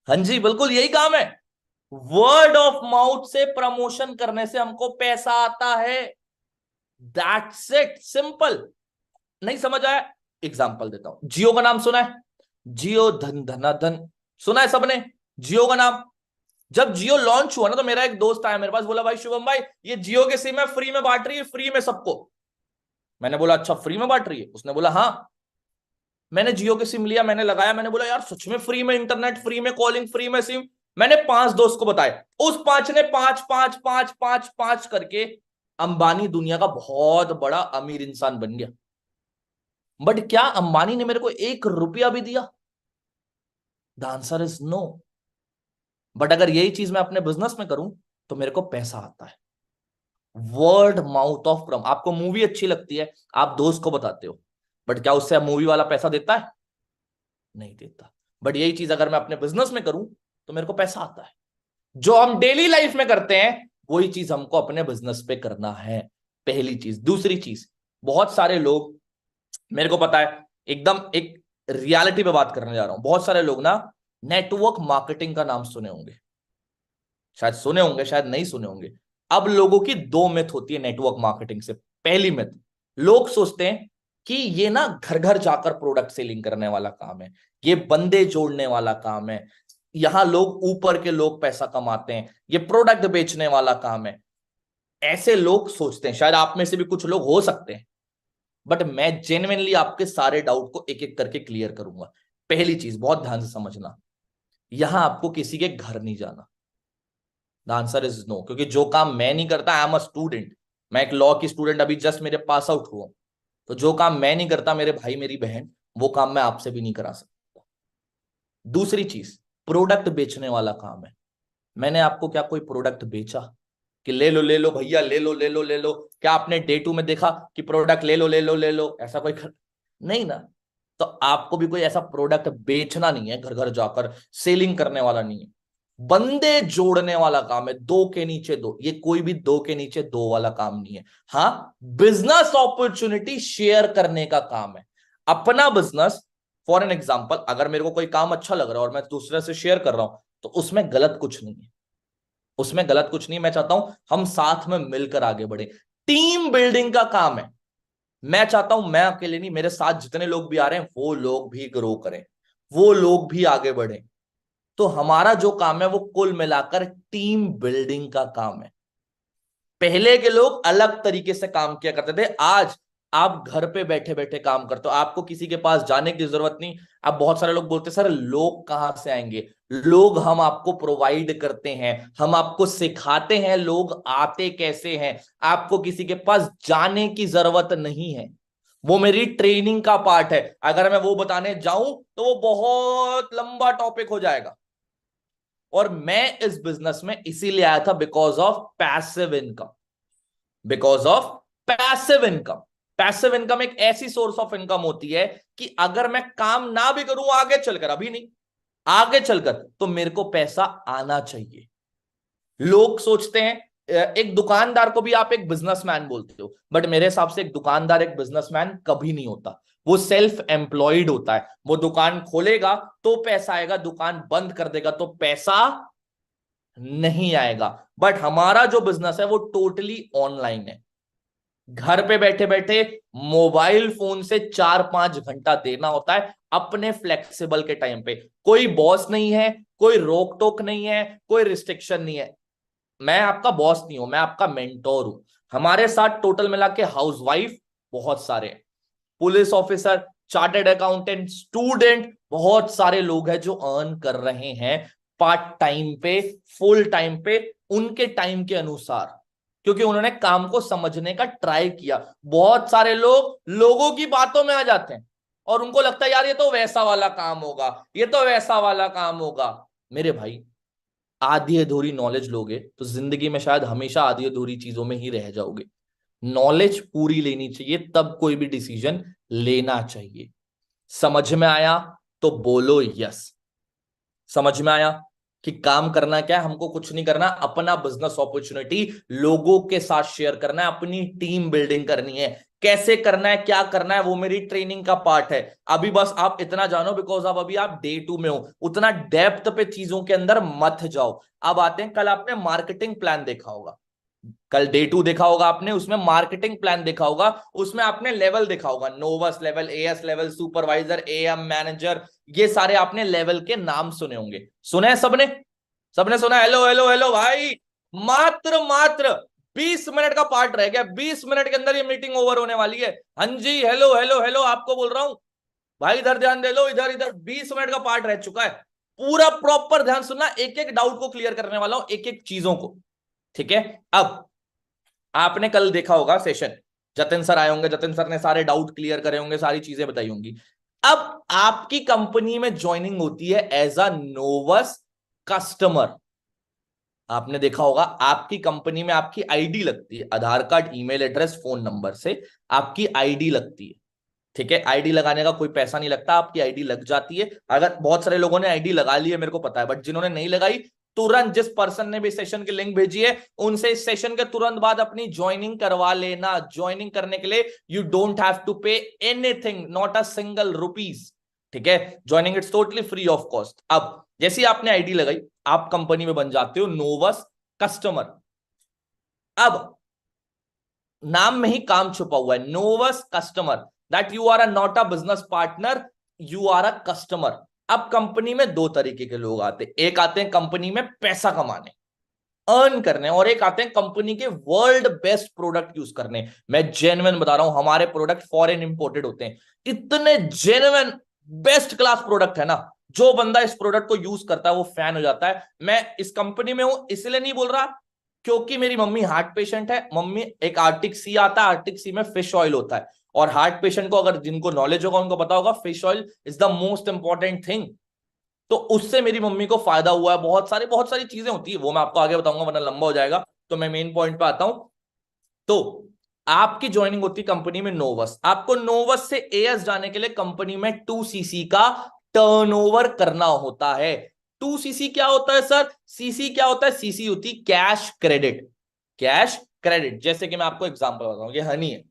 हाँ जी, बिल्कुल यही काम है। वर्ड ऑफ माउथ से प्रमोशन करने से हमको पैसा आता है। That's it, simple. नहीं समझ आया? एग्जांपल देता हूं, जियो का नाम सुना है? जियो धन धना धन, सुना है सबने जियो का नाम? जब जियो लॉन्च हुआ ना, तो मेरा एक दोस्त आया मेरे पास, बोला भाई शुभम भाई ये जियो के सिम है, फ्री में बांट रही है, फ्री में सबको। मैंने बोला अच्छा फ्री में बांट रही है? उसने बोला हाँ। मैंने जियो के सिम लिया, मैंने लगाया, मैंने बोला यार सच में फ्री में इंटरनेट, फ्री में कॉलिंग, फ्री में सिम। मैंने 5 दोस्त को बताया, उस 5 ने 5 करके अंबानी दुनिया का बहुत बड़ा अमीर इंसान बन गया। बट क्या अंबानी ने मेरे को 1 रुपया भी दिया? The answer is no. But अगर यही चीज मैं अपने बिजनेस में करूं तो मेरे को पैसा आता है। वर्ड माउथ ऑफ प्रम, आपको मूवी अच्छी लगती है, आप दोस्त को बताते हो, बट क्या उससे मूवी वाला पैसा देता है? नहीं देता। बट यही चीज अगर मैं अपने बिजनेस में करूं तो मेरे को पैसा आता है। जो हम डेली लाइफ में करते हैं वही चीज हमको अपने बिजनेस पे करना है, पहली चीज। दूसरी चीज, बहुत सारे लोग, मेरे को पता है, एकदम एक रियलिटी पे बात करने जा रहा हूं, बहुत सारे लोग ना नेटवर्क मार्केटिंग का नाम सुने होंगे, शायद सुने होंगे शायद नहीं सुने होंगे। अब लोगों की 2 मिथ होती है नेटवर्क मार्केटिंग से। पहली मिथ, लोग सोचते हैं कि ये ना घर घर जाकर प्रोडक्ट सेलिंग करने वाला काम है, ये बंदे जोड़ने वाला काम है, यहां लोग ऊपर के लोग पैसा कमाते हैं, ये प्रोडक्ट बेचने वाला काम है। ऐसे लोग सोचते हैं, शायद आप में से भी कुछ लोग हो सकते हैं। बट मैं जेन्युइनली आपके सारे डाउट को एक एक करके क्लियर करूंगा। पहली चीज बहुत ध्यान से समझना, यहां आपको किसी के घर नहीं जाना। द आंसर इज नो, क्योंकि जो काम मैं नहीं करता, आई एम अ स्टूडेंट, मैं एक लॉ की स्टूडेंट, अभी जस्ट मेरे पास आउट हुआ, तो जो काम मैं नहीं करता मेरे भाई मेरी बहन, वो काम मैं आपसे भी नहीं करा सकता। दूसरी चीज, प्रोडक्ट बेचने वाला काम है। मैंने आपको क्या कोई प्रोडक्ट बेचा कि ले लो भैया, ले लो ले लो ले लो? क्या आपने डे 2 में देखा कि प्रोडक्ट ले लो ले लो ले लो, ऐसा कोई नहीं ना। तो आपको भी कोई ऐसा प्रोडक्ट बेचना नहीं है, घर घर जाकर सेलिंग करने वाला नहीं है। बंदे जोड़ने वाला काम है, 2 के नीचे 2, ये कोई भी 2 के नीचे 2 वाला काम नहीं है। हाँ, बिजनेस अपॉर्चुनिटी शेयर करने का काम है। अपना बिजनेस, फॉर एन एग्जाम्पल, अगर मेरे को कोई काम अच्छा लग रहा है और मैं दूसरे से शेयर कर रहा हूं, तो उसमें गलत कुछ नहीं है, उसमें गलत कुछ नहीं। मैं चाहता हूं हम साथ में मिलकर आगे बढ़े, टीम बिल्डिंग का काम है। मैं चाहता हूं मैं अकेले नहीं, मेरे साथ जितने लोग भी आ रहे हैं वो लोग भी ग्रो करें, वो लोग भी आगे बढ़े। तो हमारा जो काम है वो कुल मिलाकर टीम बिल्डिंग का काम है। पहले के लोग अलग तरीके से काम किया करते थे, आज आप घर पे बैठे बैठे काम करते हो, आपको किसी के पास जाने की जरूरत नहीं। अब बहुत सारे लोग बोलते हैं सर लोग कहां से आएंगे, लोग हम आपको प्रोवाइड करते हैं, हम आपको सिखाते हैं लोग आते कैसे हैं, आपको किसी के पास जाने की जरूरत नहीं है। वो मेरी ट्रेनिंग का पार्ट है। अगर मैं वो बताने जाऊं तो वो बहुत लंबा टॉपिक हो जाएगा। और मैं इस बिजनेस में इसीलिए आया था because of passive income, because of passive income. Passive income एक ऐसी सोर्स ऑफ इनकम होती है कि अगर मैं काम ना भी करूं आगे चलकर, अभी नहीं, आगे चलकर, तो मेरे को पैसा आना चाहिए। लोग सोचते हैं एक दुकानदार को भी आप एक बिजनेसमैन बोलते हो, बट मेरे हिसाब से एक दुकानदार एक बिजनेसमैन कभी नहीं होता। वो सेल्फ एम्प्लॉयड होता है। वो दुकान खोलेगा तो पैसा आएगा, दुकान बंद कर देगा तो पैसा नहीं आएगा। बट हमारा जो बिजनेस है वो टोटली ऑनलाइन है। घर पे बैठे बैठे मोबाइल फोन से 4-5 घंटा देना होता है अपने फ्लेक्सिबल के टाइम पे। कोई बॉस नहीं है, कोई रोक टोक नहीं है, कोई रिस्ट्रिक्शन नहीं है। मैं आपका बॉस नहीं हूं, मैं आपका मेंटोर हूं। हमारे साथ टोटल मिला के हाउसवाइफ बहुत सारे हैं, police officer, chartered accountant, student, बहुत सारे लोग हैं जो अर्न कर रहे हैं पार्ट टाइम पे, फुल टाइम पे, उनके टाइम के अनुसार, क्योंकि उन्होंने काम को समझने का ट्राई किया। बहुत सारे लोग लोगों की बातों में आ जाते हैं और उनको लगता है यार ये तो वैसा वाला काम होगा, ये तो वैसा वाला काम होगा। मेरे भाई, आधी अधूरी नॉलेज लोगे तो जिंदगी में शायद हमेशा आधी अधूरी चीजों में ही रह जाओगे। नॉलेज पूरी लेनी चाहिए, तब कोई भी डिसीजन लेना चाहिए। समझ में आया तो बोलो यस। समझ में आया कि काम करना क्या है, हमको कुछ नहीं करना, अपना बिजनेस अपॉर्चुनिटी लोगों के साथ शेयर करना है, अपनी टीम बिल्डिंग करनी है। कैसे करना है, क्या करना है, वो मेरी ट्रेनिंग का पार्ट है। अभी बस आप इतना जानो बिकॉज अब अभी आप डे 2 में हो, उतना डेप्थ पे चीजों के अंदर मत जाओ। अब आते हैं, कल आपने मार्केटिंग प्लान देखा होगा, कल डे 2 देखा होगा आपने, उसमें मार्केटिंग प्लान देखा होगा, उसमें आपने लेवल देखा होगा, novice level, AS level, supervisor, AM, manager, ये सारे आपने लेवल के नाम सुने होंगे। सुने हैं सबने? सबने सुना? हेलो हेलो हेलो भाई। मात्र मात्र 20 मिनट का पार्ट रह गया, 20 मिनट के अंदर ये मीटिंग ओवर होने वाली है। हाँ जी, हेलो हेलो हेलो, आपको बोल रहा हूं भाई, इधर ध्यान दे लो, इधर इधर 20 मिनट का पार्ट रह चुका है। पूरा प्रॉपर ध्यान सुनना, एक एक डाउट को क्लियर करने वाला हूं, एक एक चीजों को। ठीक है? अब आपने कल देखा होगा सेशन, जतिन सर आए होंगे, जतिन सर ने सारे डाउट क्लियर करे होंगे, सारी चीजें बताई होंगी। अब आपकी कंपनी में ज्वाइनिंग होती है एज अ नोवस कस्टमर। आपने देखा होगा आपकी कंपनी में आपकी आईडी लगती है, Aadhaar card, email address, phone number से आपकी आईडी लगती है। ठीक है? आईडी लगाने का कोई पैसा नहीं लगता, आपकी आईडी लग जाती है। अगर बहुत सारे लोगों ने आईडी लगा ली है मेरे को पता है, बट जिन्होंने नहीं लगाई, तुरंत जिस पर्सन ने भी सेशन की लिंक भेजी है उनसे इस सेशन के तुरंत बाद अपनी ज्वाइनिंग करवा लेना। ज्वाइनिंग करने के लिए you don't have to pay anything, not a single rupees. ठीक है? Joining it's totally free of cost. अब जैसी आपने आईडी लगाई, आप कंपनी में बन जाते हो नोवस कस्टमर। अब नाम में ही काम छुपा हुआ है, novice customer, that you are a not a business partner, you are a customer. अब कंपनी में दो तरीके के लोग आते हैं, एक आते हैं कंपनी में पैसा कमाने, अर्न करने, और एक आते हैं कंपनी के वर्ल्ड बेस्ट प्रोडक्ट यूज करने। मैं जेन्युइन बता रहा हूं, हमारे प्रोडक्ट फॉरेन इंपोर्टेड होते हैं, इतने जेन्युइन बेस्ट क्लास प्रोडक्ट है ना, जो बंदा इस प्रोडक्ट को यूज करता है वो फैन हो जाता है। मैं इस कंपनी में हूं इसलिए नहीं बोल रहा क्योंकि मेरी मम्मी हार्ट पेशेंट है। मम्मी, एक आर्टिक सी आता है, आर्टिक सी में फिश ऑयल होता है, और हार्ट पेशेंट को, अगर जिनको नॉलेज होगा उनको पता होगा, fish oil is the most important thing. तो उससे मेरी मम्मी को फायदा हुआ है। बहुत सारी चीजें होती है, वो मैं आपको आगे बताऊंगा वरना लंबा हो जाएगा। तो मैं मेन पॉइंट पे आता हूं। तो आपकी ज्वाइनिंग होती है कंपनी में नोवस। आपको नोवस से एएस जाने के लिए कंपनी में 2cc का टर्नओवर करना होता है। 2cc क्या होता है सर? सीसी क्या होता है? सीसी होती कैश क्रेडिट। कैश क्रेडिट, जैसे कि मैं आपको एग्जांपल बताऊं, ये हनी है,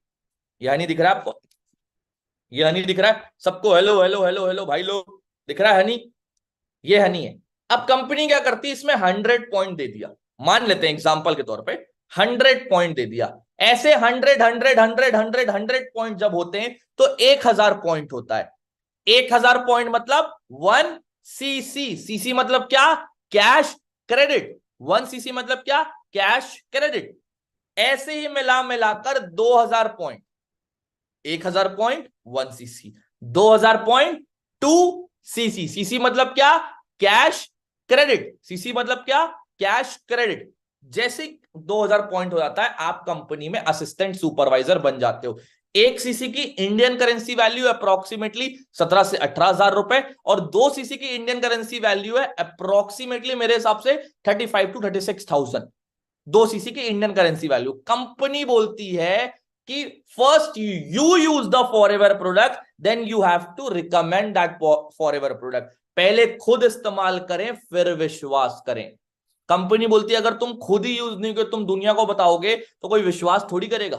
ये हनी दिख रहा है आपको? ये हनी दिख रहा है सबको? हेलो हेलो हेलो हेलो भाई लोग, दिख रहा है हनी? ये हनी है। अब कंपनी क्या करती है, इसमें 100 पॉइंट दे दिया, मान लेते हैं एग्जांपल के तौर पे 100 पॉइंट दे दिया। ऐसे 100 पॉइंट जब होते हैं तो 1000 पॉइंट होता है। 1000 पॉइंट मतलब 1cc। सीसी मतलब क्या? Cash credit. 1cc मतलब क्या? Cash credit. ऐसे ही मिला मिलाकर 2000 पॉइंट। 1000.1 cc, 2000.2 cc। सीसी मतलब क्या? Cash credit. सीसी मतलब क्या? Cash credit. जैसे 2000 पॉइंट हो जाता है, आप कंपनी में असिस्टेंट सुपरवाइजर बन जाते हो। 1 सीसी की इंडियन करेंसी वैल्यू अप्रोक्सीमेटली 17 से 18 हजार रुपए, और 2 सीसी की इंडियन करेंसी वैल्यू है अप्रोक्सीमेटली मेरे हिसाब से 35 to 36,000। 2 सीसी की इंडियन करेंसी वैल्यू। कंपनी बोलती है कि first you use the Forever product, then you have to recommend that Forever product. पहले खुद इस्तेमाल करें फिर विश्वास करें। कंपनी बोलती है अगर तुम खुद ही यूज नहीं करो, तुम दुनिया को बताओगे तो कोई विश्वास थोड़ी करेगा,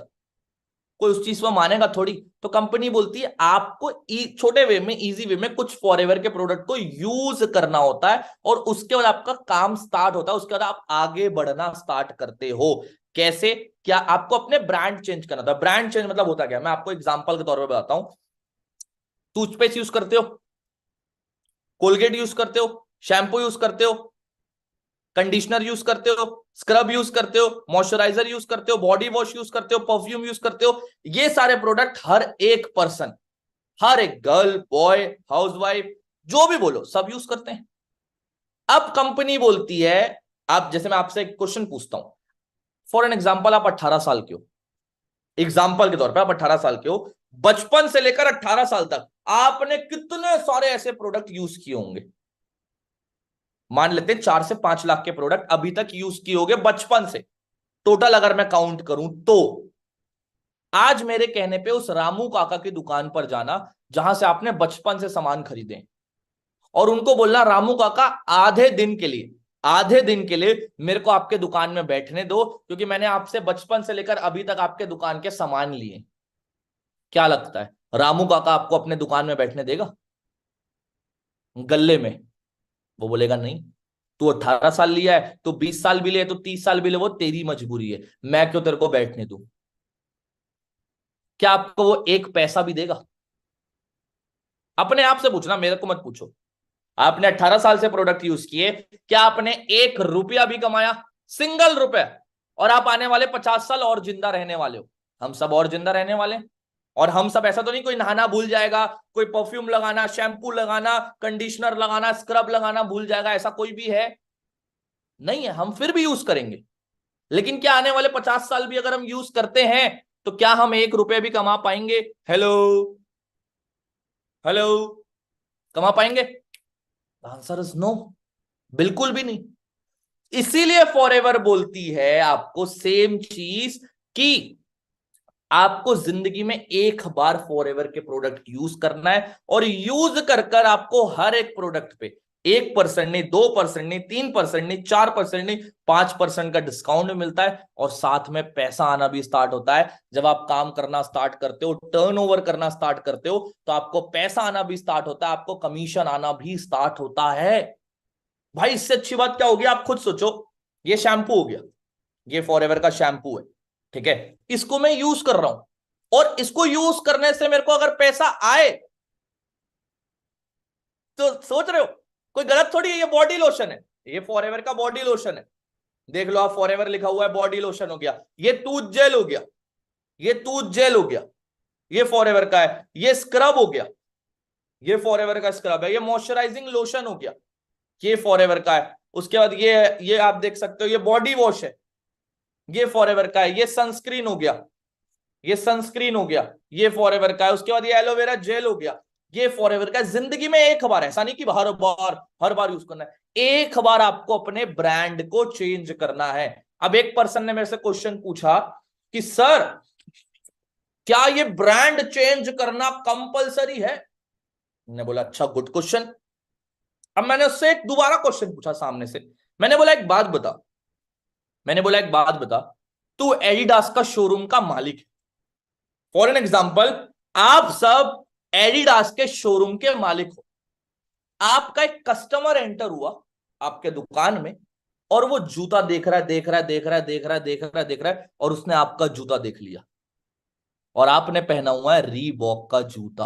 कोई उस चीज को मानेगा थोड़ी। तो कंपनी बोलती है आपको छोटे वे में, इजी वे में कुछ फॉरएवर के प्रोडक्ट को यूज करना होता है, और उसके बाद आपका काम स्टार्ट होता है। उसके बाद आप आगे बढ़ना स्टार्ट करते हो। कैसे? क्या आपको अपने ब्रांड चेंज करना था। ब्रांड चेंज मतलब होता क्या? मैं आपको एग्जांपल के तौर पर बताता हूं। टूथपेस्ट यूज करते हो, कोलगेट यूज करते हो, शैम्पू यूज करते हो, कंडीशनर यूज करते हो, स्क्रब यूज करते हो, मॉइस्चराइजर यूज करते हो, बॉडी वॉश यूज करते हो, परफ्यूम यूज करते हो। ये सारे प्रोडक्ट हर एक पर्सन, हर एक गर्ल, बॉय, हाउसवाइफ, जो भी बोलो, सब यूज करते हैं। अब कंपनी बोलती है, आप जैसे मैं आपसे एक क्वेश्चन पूछता हूं, फॉर एन एग्जाम्पल आप 18 साल के हो, एग्जाम्पल के तौर पे आप 18 साल के हो, बचपन से लेकर 18 साल तक आपने कितने सारे ऐसे प्रोडक्ट यूज किए होंगे? मान लेते हैं 4 से 5 लाख के प्रोडक्ट अभी तक यूज किए होंगे बचपन से, टोटल अगर मैं काउंट करूं तो। आज मेरे कहने पे उस रामू काका की दुकान पर जाना जहां से आपने बचपन से सामान खरीदे, और उनको बोलना रामू काका आधे दिन के लिए, आधे दिन के लिए मेरे को आपके दुकान में बैठने दो, क्योंकि मैंने आपसे बचपन से लेकर अभी तक आपके दुकान के सामान लिए। क्या लगता है रामू काका आपको अपने दुकान में बैठने देगा? गले में? वो बोलेगा नहीं। तू 18 साल लिया है, तू 20 साल भी ले, तू 30 साल भी ले, वो तेरी मजबूरी है, मैं क्यों तेरे को बैठने दूं? क्या आपको वो एक पैसा भी देगा? अपने आप से पूछना, मेरे को मत पूछो। आपने 18 साल से प्रोडक्ट यूज किए, क्या आपने 1 रुपया भी कमाया? सिंगल रुपया। और आप आने वाले 50 साल और जिंदा रहने वाले हो, हम सब और जिंदा रहने वाले हैं। और हम सब ऐसा तो नहीं कोई नहाना भूल जाएगा, कोई परफ्यूम लगाना, शैम्पू लगाना, कंडीशनर लगाना, स्क्रब लगाना भूल जाएगा, ऐसा कोई भी है? नहीं है। हम फिर भी यूज करेंगे। लेकिन क्या आने वाले 50 साल भी अगर हम यूज करते हैं तो क्या हम 1 रुपया भी कमा पाएंगे? हेलो, हेलो, कमा पाएंगे? आंसर इज नो, बिल्कुल भी नहीं। इसीलिए फॉरएवर बोलती है आपको सेम चीज, कि आपको जिंदगी में एक बार फॉरएवर के प्रोडक्ट यूज करना है, और यूज कर कर आपको हर एक प्रोडक्ट पे 1% नहीं, 2% नहीं, 3% नहीं, 4% नहीं, 5% का डिस्काउंट मिलता है। और साथ में पैसा आना भी स्टार्ट होता है। जब आप काम करना स्टार्ट करते हो, टर्नओवर करना स्टार्ट करते हो, तो आपको पैसा आना भी स्टार्ट होता है, आपको कमीशन आना भी स्टार्ट होता है। भाई इससे अच्छी बात क्या होगी? आप खुद सोचो। ये शैम्पू हो गया, ये फॉरएवर का शैम्पू है, ठीक है, इसको मैं यूज कर रहा हूं, और इसको यूज करने से मेरे को अगर पैसा आए, तो सोच रहे हो कोई गलत थोड़ी है। ये बॉडी लोशन है, ये फॉरएवर का बॉडी लोशन है। देख लो आप, फॉरएवर लिखा हुआ है, बॉडी लोशन हो गया। ये टूथ जेल हो गया, ये टूथ जेल हो गया, ये फॉरएवर का है। ये स्क्रब हो गया, ये फॉरएवर का स्क्रब है। ये मॉइस्चराइजिंग लोशन हो गया, ये फॉरएवर का है। उसके बाद ये आप देख सकते हो, ये बॉडी वॉश है, ये फॉरएवर का है। ये सनस्क्रीन हो गया, ये सनस्क्रीन हो गया, ये फॉरएवर का है। उसके बाद ये एलोवेरा जेल हो गया, ये फॉरएवर का है। जिंदगी में एक बार, ऐसा नहीं कि हर बार यूज करना है, एक बार आपको अपने ब्रांड को चेंज करना है। अब एक पर्सन ने मेरे से क्वेश्चन पूछा कि सर क्या ये ब्रांड चेंज करना कंपलसरी है? मैंने बोला अच्छा, गुड क्वेश्चन। अब मैंने उससे एक दोबारा क्वेश्चन पूछा सामने से। मैंने बोला एक बात बता, मैंने बोला एक बात बता, तू एडिडास का शोरूम का मालिक है, फॉर एन एग्जाम्पल आप सब एडिडास के शोरूम के मालिक हो। आपका एक कस्टमर एंटर हुआ आपके दुकान में, और वो जूता देख रहा है, देख रहा है, देख रहा है, देख रहा है, देख रहा है, देख रहा है, और उसने आपका जूता देख लिया, और आपने पहना हुआ है रीबॉक का जूता।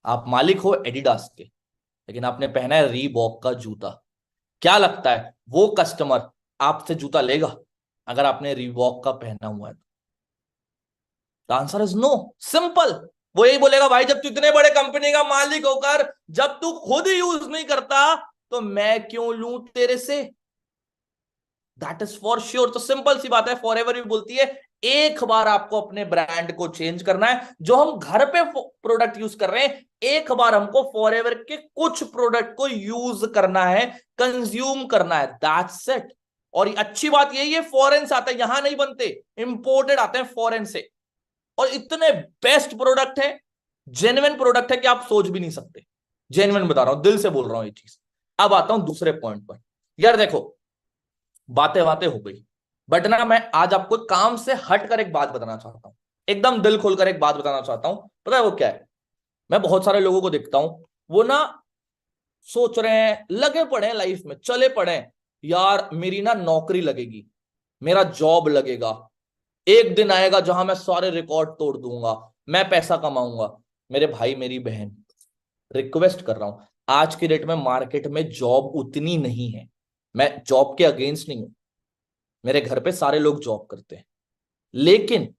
आप मालिक हो एडिडास के, लेकिन आपने पहना है रीबॉक का जूता। क्या लगता है वो कस्टमर आपसे जूता लेगा अगर आपने रीबॉक का पहना हुआ है? The answer is no, simple. वो यही बोलेगा भाई जब तू इतने बड़े कंपनी का मालिक होकर जब तू खुद यूज नहीं करता तो मैं क्यों लूं तेरे से। That is for sure. तो सिंपल सी बात है, फॉरएवर भी बोलती है एक बार आपको अपने ब्रांड को चेंज करना है। जो हम घर पे प्रोडक्ट यूज कर रहे हैं, एक बार हमको फॉरएवर के कुछ प्रोडक्ट को यूज करना है, कंज्यूम करना है, दैट्स इट। और अच्छी बात यही है, फॉरेन से आते हैं, यहां नहीं बनते, इंपोर्टेड आते हैं फॉरेन से। और इतने बेस्ट प्रोडक्ट है, जेन्युइन प्रोडक्ट है कि आप सोच भी नहीं सकते। जेन्युइन बता रहा हूं, दिल से बोल रहा हूं ये चीज। अब आता हूं दूसरे पॉइंट पर। यार देखो, बातें बातें हो गई, बट ना मैं आज आपको काम से हटकर एक बात बताना चाहता हूं, एकदम दिल खोलकर एक बात बताना चाहता हूं। पता है वो क्या है? मैं बहुत सारे लोगों को देखता हूं, वो ना सोच रहे हैं, लगे पड़े हैं लाइफ में, चले पड़े हैं, यार मेरी ना नौकरी लगेगी, मेरा जॉब लगेगा, एक दिन आएगा जहां मैं सारे रिकॉर्ड तोड़ दूंगा, मैं पैसा कमाऊंगा। मेरे भाई मेरी बहन, रिक्वेस्ट कर रहा हूं, आज की डेट में मार्केट में जॉब उतनी नहीं है। मैं जॉब के अगेंस्ट नहीं हूं, मेरे घर पे सारे लोग जॉब करते हैं, लेकिन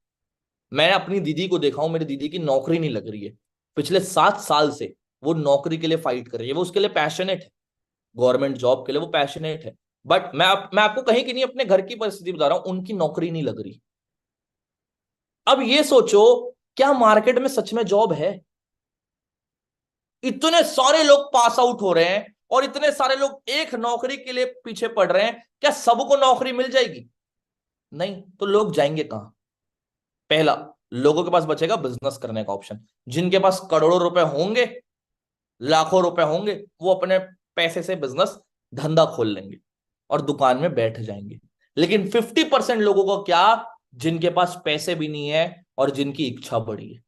मैं अपनी दीदी को देखा हूं, मेरी दीदी की नौकरी नहीं लग रही है। पिछले 7 साल से वो नौकरी के लिए फाइट कर रही है, वो उसके लिए पैशनेट है, गवर्नमेंट जॉब के लिए वो पैशनेट है। बट मैं आपको कहीं की नहीं, अपने घर की परिस्थिति बता रहा हूं, उनकी नौकरी नहीं लग रही। अब ये सोचो, क्या मार्केट में सच में जॉब है? इतने सारे लोग पास आउट हो रहे हैं और इतने सारे लोग एक नौकरी के लिए पीछे पड़ रहे हैं, क्या सबको नौकरी मिल जाएगी? नहीं, तो लोग जाएंगे कहां? पहला, लोगों के पास बचेगा बिजनेस करने का ऑप्शन। जिनके पास करोड़ों रुपए होंगे, लाखों रुपए होंगे, वो अपने पैसे से बिजनेस धंधा खोल लेंगे और दुकान में बैठ जाएंगे। लेकिन 50% लोगों को क्या, जिनके पास पैसे भी नहीं है और जिनकी इच्छा बड़ी है।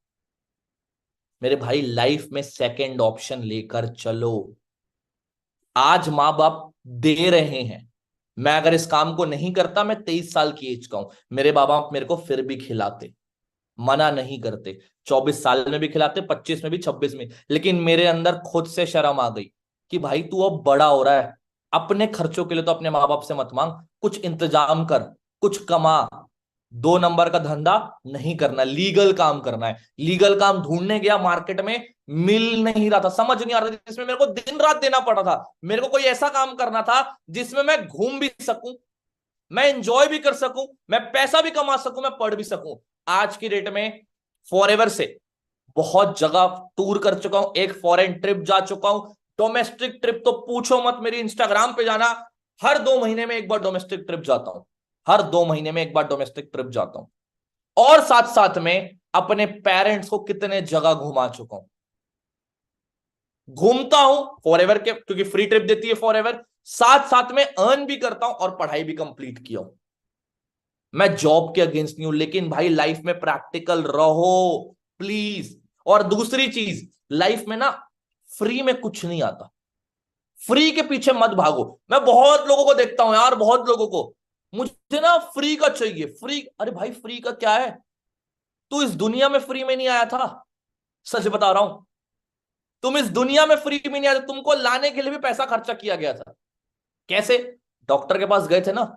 मेरे भाई लाइफ में सेकंड ऑप्शन लेकर चलो। आज मां बाप दे रहे हैं, मैं अगर इस काम को नहीं करता, मैं 23 साल की एज का हूं, मेरे बाबा मेरे को फिर भी खिलाते, मना नहीं करते, 24 साल में भी खिलाते, 25 में भी, 26 में। लेकिन मेरे अंदर खुद से शर्म आ गई कि भाई तू अब बड़ा हो रहा है, अपने खर्चों के लिए तो अपने माँ बाप से मत मांग, कुछ इंतजाम कर, कुछ कमा। 2 नंबर का धंधा नहीं करना, लीगल काम करना है। लीगल काम ढूंढने गया मार्केट में, मिल नहीं रहा था, समझ नहीं आ रहा था, जिसमें मेरे को दिन रात देना पड़ा था। मेरे को कोई ऐसा काम करना था जिसमें मैं घूम भी सकूं, मैं एंजॉय भी कर सकूं, मैं पैसा भी कमा सकूं, मैं पढ़ भी सकूं। आज की डेट में फॉरएवर से बहुत जगह टूर कर चुका हूं, एक फॉरेन ट्रिप जा चुका हूं, डोमेस्टिक ट्रिप तो पूछो मत, मेरी इंस्टाग्राम पे जाना, हर 2 महीने में एक बार डोमेस्टिक ट्रिप जाता हूं, हर 2 महीने में एक बार डोमेस्टिक ट्रिप जाता हूं। और साथ साथ में अपने पेरेंट्स को कितने जगह घुमा चुका हूं, घूमता हूं फॉरएवर के, क्योंकि फ्री ट्रिप देती है फॉरएवर, साथ साथ में अर्न भी करता हूं और पढ़ाई भी कंप्लीट किया हूं। मैं जॉब के अगेंस्ट नहीं हूं, लेकिन भाई लाइफ में प्रैक्टिकल रहो प्लीज। और दूसरी चीज, लाइफ में ना फ्री में कुछ नहीं आता, फ्री के पीछे मत भागो। मैं बहुत लोगों को देखता हूं यार, बहुत लोगों को, मुझे ना फ्री का चाहिए, फ्री। अरे भाई फ्री का क्या है? तू इस दुनिया में फ्री में नहीं आया था, सच बता रहा हूं, तुम इस दुनिया में फ्री में नहीं आए थे, तुमको लाने के लिए भी पैसा खर्चा किया गया था। कैसे? डॉक्टर के पास गए थे ना,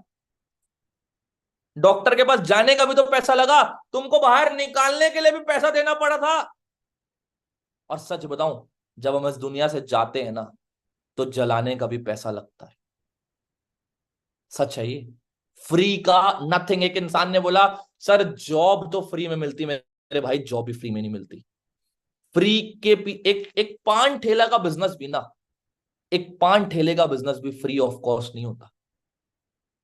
डॉक्टर के पास जाने का भी तो पैसा लगा, तुमको बाहर निकालने के लिए भी पैसा देना पड़ा था। और सच बताऊं, जब हम इस दुनिया से जाते हैं ना, तो जलाने का भी पैसा लगता है। सच है ये, फ्री का नथिंग। एक इंसान ने बोला, सर जॉब तो फ्री में मिलती, मेरे भाई जॉब भी फ्री में नहीं मिलती। फ्री के एक एक पान ठेला का बिजनेस भी ना, एक पान ठेले का बिजनेस भी फ्री ऑफ कॉस्ट नहीं होता,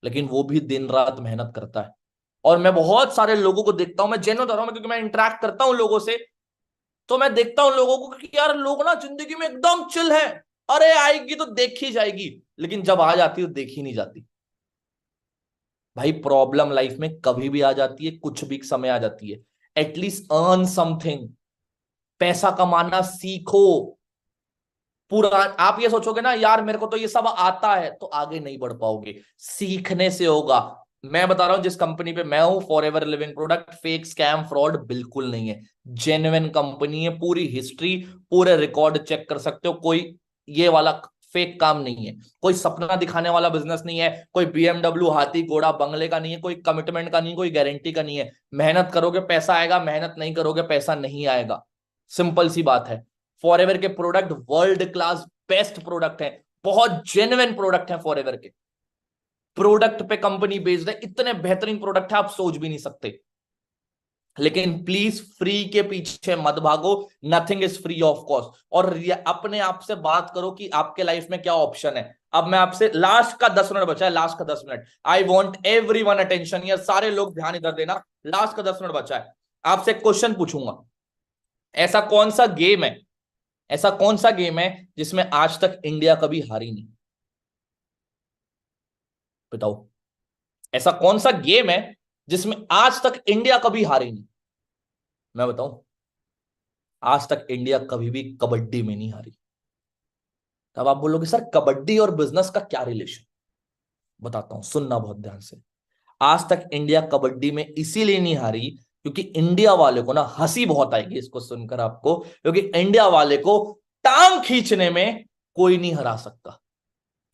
लेकिन वो भी दिन रात मेहनत करता है। और मैं बहुत सारे लोगों को देखता हूं, मैं जेन्युइन बता रहा हूं, क्योंकि मैं इंटरेक्ट करता हूं लोगों से, तो मैं देखता हूं लोगों को कि यार लोग ना जिंदगी में एकदम चिल है, अरे आएगी तो देखी जाएगी, लेकिन जब आ जाती है तो देखी नहीं जाती। भाई प्रॉब्लम लाइफ में कभी भी आ जाती है, कुछ भी समय आ जाती है, एटलीस्ट अर्न समथिंग, पैसा कमाना सीखो। पूरा आप ये सोचोगे ना यार मेरे को तो ये सब आता है, तो आगे नहीं बढ़ पाओगे, सीखने से होगा। मैं बता रहा हूं, जिस कंपनी पे मैं हूं, forever living product, fake scam fraud बिल्कुल नहीं है, जेन्युइन कंपनी है, पूरी हिस्ट्री, पूरे रिकॉर्ड चेक कर सकते हो, कोई ये वाला फेक काम नहीं है, कोई सपना दिखाने वाला बिजनेस नहीं है, कोई बीएमडब्ल्यू हाथी घोड़ा बंगले का नहीं है, कोई कमिटमेंट का नहीं, कोई गारंटी का नहीं है। मेहनत करोगे पैसा आएगा, मेहनत नहीं करोगे पैसा नहीं आएगा, सिंपल सी बात है। फॉरएवर के product world class best product है, बहुत जेन्युइन प्रोडक्ट है। फॉरएवर के प्रोडक्ट पे कंपनी बेस्ड है, इतने बेहतरीन प्रोडक्ट है आप सोच भी नहीं सकते। लेकिन प्लीज फ्री के पीछे मत भागो, nothing is free of cost. और अपने आप से बात करो कि आपके लाइफ में क्या ऑप्शन है। अब मैं आपसे लास्ट का 10 मिनट बचा है, लास्ट का 10 minute, I want every one attention, ये सारे लोग ध्यान इधर देना, लास्ट का 10 मिनट बचा है। आपसे क्वेश्चन पूछूंगा, ऐसा कौन सा गेम है, ऐसा कौन सा गेम है जिसमें आज तक इंडिया कभी हारी नहीं? बताओ, ऐसा कौन सा गेम है जिसमें आज तक इंडिया कभी हारी नहीं? मैं बताऊं, आज तक इंडिया कभी भी कबड्डी में नहीं हारी। तब आप बोलोगे सर कबड्डी और बिजनेस का क्या रिलेशन? बताता हूं, सुनना बहुत ध्यान से। आज तक इंडिया कबड्डी में इसीलिए नहीं हारी क्योंकि इंडिया वाले को ना हंसी बहुत आएगी इसको सुनकर आपको, क्योंकि इंडिया वाले को टांग खींचने में कोई नहीं हरा सकता।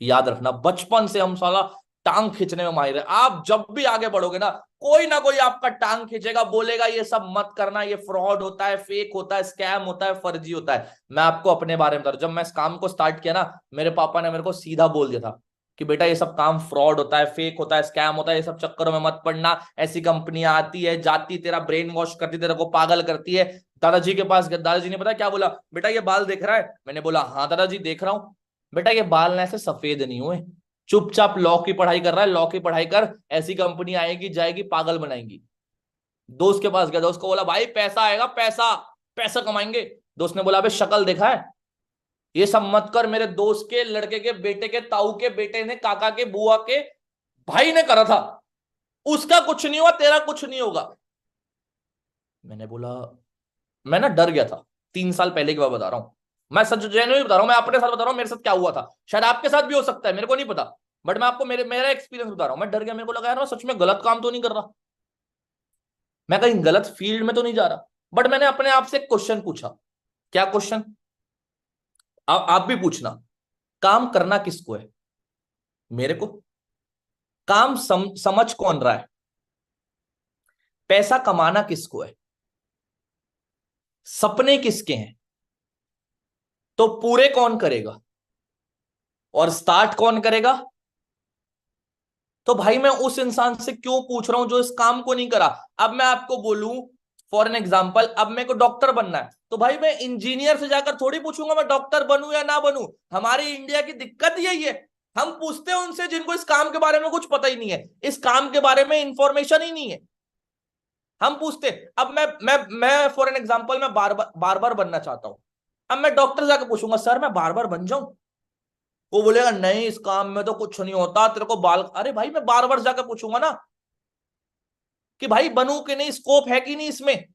याद रखना, बचपन से हम साला टांग खींचने में माहिर है। आप जब भी आगे बढ़ोगे ना कोई आपका टांग खींचेगा, बोलेगा ये सब मत करना, ये फ्रॉड होता है, फेक होता है, स्कैम होता है, फर्जी होता है। मैं आपको अपने बारे में बता रहा हूं, जब मैं इस काम को स्टार्ट किया ना, मेरे पापा ने मेरे को सीधा बोल दिया था कि बेटा ये सब काम फ्रॉड होता है, फेक होता है, स्कैम होता है, ये सब चक्करों में मत पड़ना। ऐसी कंपनियां आती है जाती, तेरा ब्रेन वॉश करती, तेरे को पागल करती है। दादाजी के पास गया, दादाजी ने पता क्या बोला, बेटा ये बाल देख रहा है? मैंने बोला हाँ दादाजी देख रहा हूं। बेटा ये बाल ना ऐसे सफेद नहीं हुए, चुपचाप लॉ की पढ़ाई कर रहा है, लॉ की पढ़ाई कर, ऐसी कंपनी आएगी जाएगी पागल बनाएंगी। दोस्त के पास गया, दोस्त को बोला भाई पैसा आएगा, पैसा पैसा कमाएंगे। दोस्त ने बोला अबे शक्ल देखा है, ये सब मत कर। मेरे दोस्त के लड़के के बेटे के ताऊ के बेटे ने, काका के बुआ के भाई ने करा था, उसका कुछ नहीं हुआ, तेरा कुछ नहीं होगा। मैंने बोला, मैं ना डर गया था, 3 साल पहले की बात बता रहा हूं, मैं सच जेन्युइन बता रहा हूं, मैं अपने साथ बता रहा हूं मेरे साथ क्या हुआ था। शायद आपके साथ भी हो सकता है, मेरे को नहीं पता, बट मैं आपको मेरा एक्सपीरियंस बता रहा हूं। मैं डर गया, मेरे को लगा यार मैं सच में गलत काम तो नहीं कर रहा, मैं कहीं गलत फील्ड में तो नहीं जा रहा। बट मैंने अपने आप से क्वेश्चन पूछा। क्या क्वेश्चन? आप भी पूछना, काम करना किसको है? मेरे को। काम समझ कौन रहा है? पैसा कमाना किसको है? सपने किसके हैं? तो पूरे कौन करेगा और स्टार्ट कौन करेगा? तो भाई मैं उस इंसान से क्यों पूछ रहा हूं जो इस काम को नहीं करा। अब मैं आपको बोलूं फॉर एन एग्जाम्पल, अब मेरे को डॉक्टर बनना है, तो भाई मैं इंजीनियर से जाकर थोड़ी पूछूंगा मैं डॉक्टर बनूं या ना बनूं। हमारी इंडिया की दिक्कत यही है, हम पूछते हैं उनसे जिनको इस काम के बारे में कुछ पता ही नहीं है, इस काम के बारे में इंफॉर्मेशन ही नहीं है, हम पूछते। अब मैं फॉर एन एग्जाम्पल मैं बार बार बनना चाहता हूं। अब मैं डॉक्टर से जाकर पूछूंगा सर मैं बार बार बन जाऊं? वो बोलेगा नहीं इस काम में तो कुछ नहीं होता, तेरे को बाल। अरे भाई मैं बार बार जाकर पूछूंगा ना कि भाई बनूं कि नहीं, स्कोप है कि नहीं इसमें।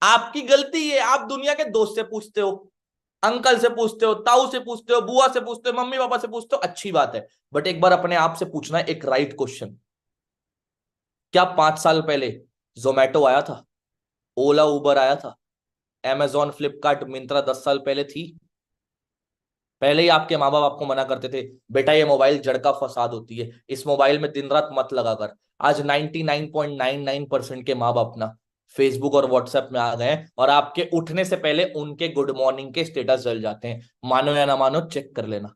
आपकी गलती है, आप दुनिया के दोस्त से पूछते हो, अंकल से पूछते हो, ताऊ से पूछते हो, बुआ से पूछते हो, मम्मी पापा से पूछते हो, अच्छी बात है। बट एक बार अपने आप से पूछना है एक राइट क्वेश्चन, क्या 5 साल पहले जोमेटो आया था, ओला उबर आया था, Amazon फ्लिपकार्ट मिंत्रा 10 साल पहले थी? पहले ही आपके माँ बाप आपको मना करते थे बेटा ये मोबाइल जड़ का फसाद होती है, इस मोबाइल में दिन रात मत लगा कर। आज 99.99% के माँ बाप ना फेसबुक और व्हाट्सएप में आ गए हैं और आपके उठने से पहले उनके गुड मॉर्निंग के स्टेटस जल जाते हैं। मानो या ना मानो चेक कर लेना,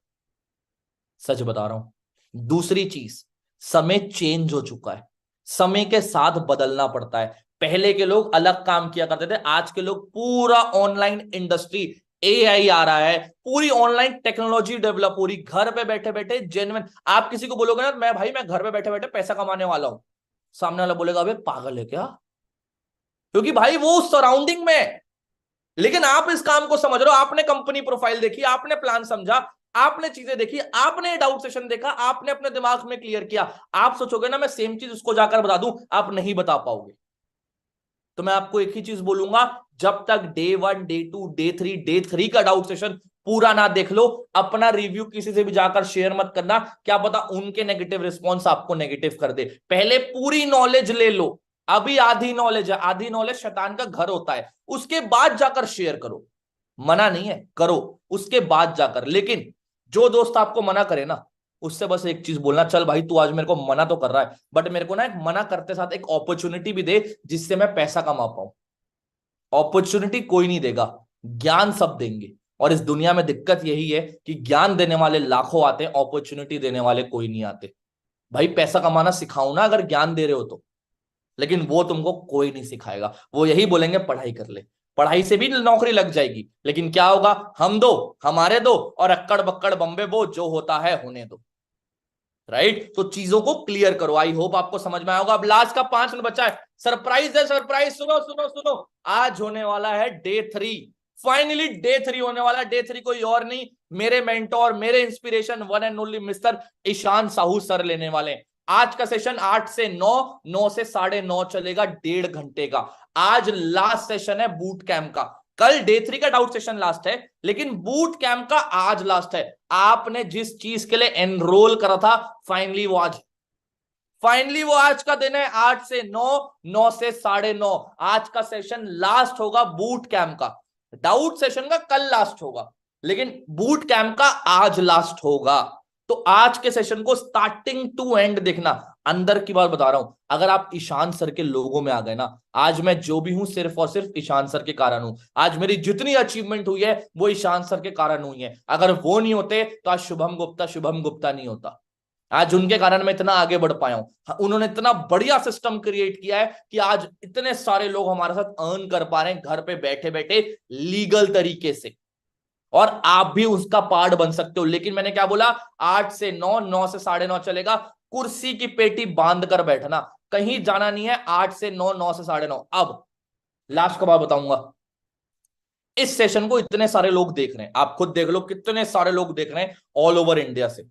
सच बता रहा हूं। दूसरी चीज, समय चेंज हो चुका है, समय के साथ बदलना पड़ता है। पहले के लोग अलग काम किया करते थे, आज के लोग पूरा ऑनलाइन इंडस्ट्री, एआई आ रहा है, पूरी ऑनलाइन टेक्नोलॉजी डेवलप हो रही, घर पे बैठे बैठे जेन्युइन। आप किसी को बोलोगे ना मैं घर पे बैठे बैठे पैसा कमाने वाला हूं, सामने वाला बोलेगा अबे पागल है क्या, क्योंकि भाई वो उस सराउंडिंग में है। लेकिन आप इस काम को समझ रहे हो, आपने कंपनी प्रोफाइल देखी, आपने प्लान समझा, आपने चीजें देखी, आपने डाउट सेशन देखा, आपने अपने दिमाग में क्लियर किया। आप सोचोगे ना मैं सेम चीज उसको जाकर बता दूं, आप नहीं बता पाओगे। तो मैं आपको एक ही चीज बोलूंगा, जब तक डे 1 डे 2 डे 3 का डाउट सेशन पूरा ना देख लो, अपना रिव्यू किसी से भी जाकर शेयर मत करना। क्या पता उनके नेगेटिव रिस्पॉन्स आपको नेगेटिव कर दे। पहले पूरी नॉलेज ले लो, अभी आधी नॉलेज है, आधी नॉलेज शैतान का घर होता है, उसके बाद जाकर शेयर करो। मना नहीं है, करो उसके बाद जाकर। लेकिन जो दोस्त आपको मना करे ना, उससे बस एक चीज बोलना, चल भाई तू आज मेरे को मना तो कर रहा है, बट मेरे को ना एक मना करते साथ एक अपॉर्चुनिटी भी दे जिससे मैं पैसा कमा पाऊं। अपॉर्चुनिटी कोई नहीं देगा, ज्ञान सब देंगे। और इस दुनिया में दिक्कत यही है कि ज्ञान देने वाले लाखों आते हैं, अपॉर्चुनिटी देने वाले कोई नहीं आते। भाई पैसा कमाना सिखाओ ना अगर ज्ञान दे रहे हो तो, लेकिन वो तुमको कोई नहीं सिखाएगा। वो यही बोलेंगे पढ़ाई कर ले, पढ़ाई से भी नौकरी लग जाएगी, लेकिन क्या होगा, हम दो, हमारे दो, और अक्कड़ बक्कड़ बम्बे बो, जो होता है होने दो। राइट, तो चीजों को क्लियर करो। आई होप आपको समझ में आया होगा। अब लास्ट का 5 मिनट बचा है, सरप्राइज है, सरप्राइज। सुनो सुनो सुनो, आज होने वाला है डे 3, फाइनली डे 3 होने वाला है। डे 3 कोई और नहीं, मेरे मेंटोर, मेरे inspiration, one and only mister Ishaan Sahu sir लेने वाले हैं। आज का सेशन 8 से 9, 9 से 9:30 चलेगा, 1.5 घंटे का। आज लास्ट सेशन है बूट कैंप का। कल डे 3 का डाउट सेशन लास्ट है, लेकिन बूट कैंप का आज लास्ट है। आपने जिस चीज के लिए एनरोल करा था, फाइनली वो आज का दिन है। 8 से 9, 9 से 9:30 आज का सेशन लास्ट होगा बूट कैंप का। डाउट सेशन का कल लास्ट होगा, लेकिन बूट कैंप का आज लास्ट होगा। तो आज के सेशन को स्टार्टिंग टू एंड देखना। अंदर की बात बता रहा हूं, अगर आप ईशान सर के लोगों में आ गए ना, आज मैं जो भी हूं सिर्फ और सिर्फ ईशान सर के कारण हूं। आज मेरी जितनी अचीवमेंट हुई है वो ईशान सर के कारण हुई है। अगर वो नहीं होते तो आज शुभम गुप्ता नहीं होता। आज उनके कारण मैं इतना आगे बढ़ पाया हूं। उन्होंने इतना बढ़िया सिस्टम क्रिएट किया है कि आज इतने सारे लोग हमारे साथ अर्न कर पा रहे हैं घर पे बैठे बैठे, लीगल तरीके से। और आप भी उसका पार्ट बन सकते हो। लेकिन मैंने क्या बोला, 8 से 9, 9 से 9:30 चलेगा। कुर्सी की पेटी बांध कर बैठना, कहीं जाना नहीं है। 8 से 9, 9 से 9:30। अब लास्ट का बात बताऊंगा। इस सेशन को इतने सारे लोग देख रहे हैं, आप खुद देख लो कितने सारे लोग देख रहे हैं ऑल ओवर इंडिया से।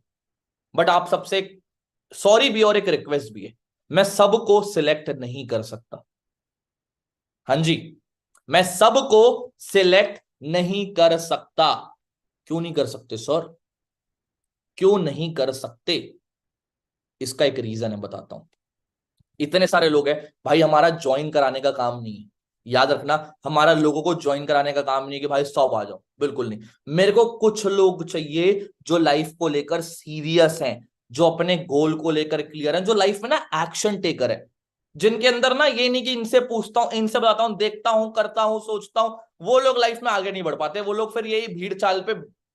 बट आप सबसे सॉरी भी और एक रिक्वेस्ट भी है, मैं सबको सिलेक्ट नहीं कर सकता। हाँ जी, मैं सबको सिलेक्ट नहीं कर सकता। क्यों नहीं कर सकते सर, क्यों नहीं कर सकते? इसका एक रीजन है, बताता हूं। इतने सारे लोग हैं भाई, हमारा ज्वाइन कराने का काम नहीं है। याद रखना, हमारा लोगों को ज्वाइन कराने का काम नहीं है कि भाई 100 आ जाओ, बिल्कुल नहीं। मेरे को कुछ लोग चाहिए जो लाइफ को लेकर सीरियस हैं, जो अपने गोल को लेकर क्लियर हैं, जो लाइफ में ना एक्शन टेकर है, जिनके अंदर ना ये नहीं कि इनसे पूछता हूं, इनसे बताता हूं, देखता हूं, करता हूं, सोचता हूं। वो लोग लाइफ में आगे नहीं बढ़ पाते। वो लोग फिर यही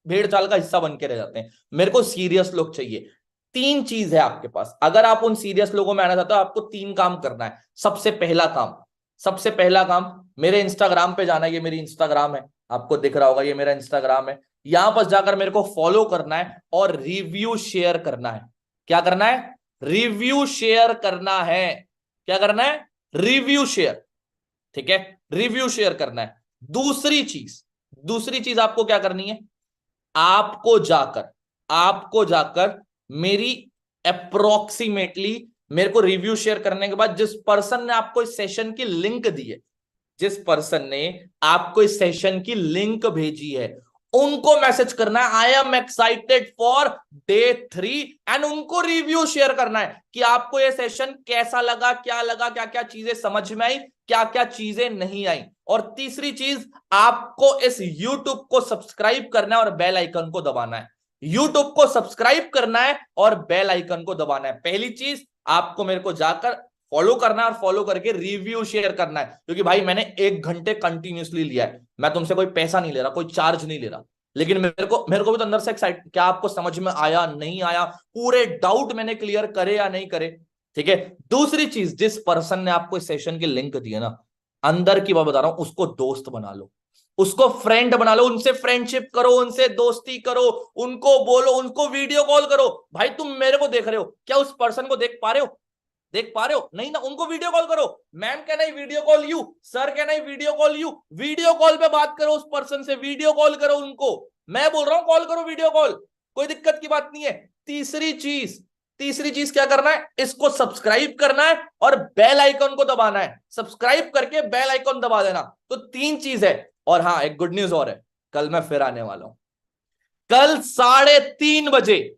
भेड़ चाल का हिस्सा बन के रह जाते हैं। मेरे को सीरियस लोग चाहिए। 3 चीज है आपके पास, अगर आप उन सीरियस लोगों में आना चाहते हो, आपको 3 काम करना है। सबसे पहला काम, मेरे इंस्टाग्राम पे जाना है। ये मेरी इंस्टाग्राम है, आपको दिख रहा होगा, ये मेरा इंस्टाग्राम है। यहां पर जाकर मेरे को फॉलो करना है और रिव्यू शेयर करना है। क्या करना है? रिव्यू शेयर करना है। क्या करना है? Review share. ठीक है, रिव्यू शेयर करना है। दूसरी चीज आपको क्या करनी है? आपको जाकर मेरी अप्रोक्सीमेटली, मेरे को रिव्यू शेयर करने के बाद जिस पर्सन ने आपको इस सेशन की लिंक दी है, जिस पर्सन ने आपको इस सेशन की लिंक भेजी है, उनको मैसेज करना है, I am excited for day 3, and उनको रिव्यू शेयर करना है कि आपको यह सेशन कैसा लगा, क्या क्या चीजें समझ में आई, क्या क्या चीजें नहीं आई। और तीसरी चीज, आपको इस YouTube को सब्सक्राइब करना है और बेल आइकन को दबाना है। YouTube को सब्सक्राइब करना है और बेल आइकन को दबाना है। पहली चीज, आपको मेरे को जाकर फॉलो करना है और फॉलो करके रिव्यू शेयर करना है। क्योंकि भाई मैंने 1 घंटे कंटिन्यूसली लिया है, मैं तुमसे कोई पैसा नहीं ले रहा, कोई चार्ज नहीं ले रहा। लेकिन मेरे को भी तो अंदर से एक्साइट, क्या आपको समझ में आया, नहीं आया, पूरे डाउट मैंने क्लियर करे या नहीं करे? ठीक है। दूसरी चीज, जिस पर्सन ने आपको इस सेशन की लिंक दी है ना, अंदर की बात बता रहा हूं, उसको दोस्त बना लो, उसको फ्रेंड बना लो, उनसे फ्रेंडशिप करो, उनसे दोस्ती करो, उनको बोलो, उनको वीडियो कॉल करो। भाई तुम मेरे को देख रहे हो, क्या उस पर्सन को देख पा रहे हो? नहीं ना, उनको वीडियो कॉल करो। Ma'am can I video call you, sir can I video call you? Video call पे बात करो उस पर्सन से, वीडियो कॉल करो उनको। मैं बोल रहा हूं कॉल करो, वीडियो कॉल, कोई दिक्कत की बात नहीं है। तीसरी चीज क्या करना है? इसको सब्सक्राइब करना है और बेल आइकन को दबाना है। सब्सक्राइब करके बेल आइकन दबा देना। तो 3 चीज है। और हाँ, एक गुड न्यूज और है, कल मैं फिर आने वाला हूं। कल 3:30 बजे,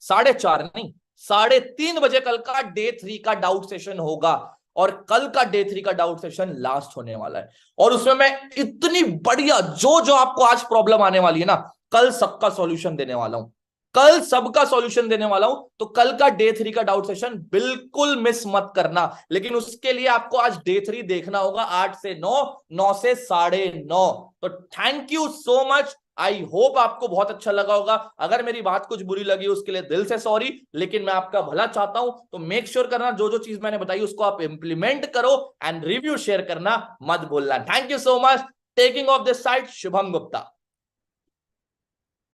4:30 नहीं, 3:30 बजे कल का डे 3 का डाउट सेशन होगा। और कल का डे 3 का डाउट सेशन लास्ट होने वाला है। और उसमें मैं इतनी बढ़िया, जो आपको आज प्रॉब्लम आने वाली है ना, कल सबका सॉल्यूशन देने वाला हूं, कल सबका सॉल्यूशन देने वाला हूं। तो कल का डे 3 का डाउट सेशन बिल्कुल मिस मत करना। लेकिन उसके लिए आपको आज डे 3 देखना होगा 8 से 9, 9 से 9:30। तो thank you so much. I hope आपको बहुत अच्छा लगा होगा। अगर मेरी बात कुछ बुरी लगी उसके लिए दिल से सॉरी, लेकिन मैं आपका भला चाहता हूं। तो मेक श्योर करना जो जो चीज मैंने बताई उसको आप इंप्लीमेंट करो एंड रिव्यू शेयर करना मत भूलना। Thank you so much. Taking of this side, Shubham Gupta.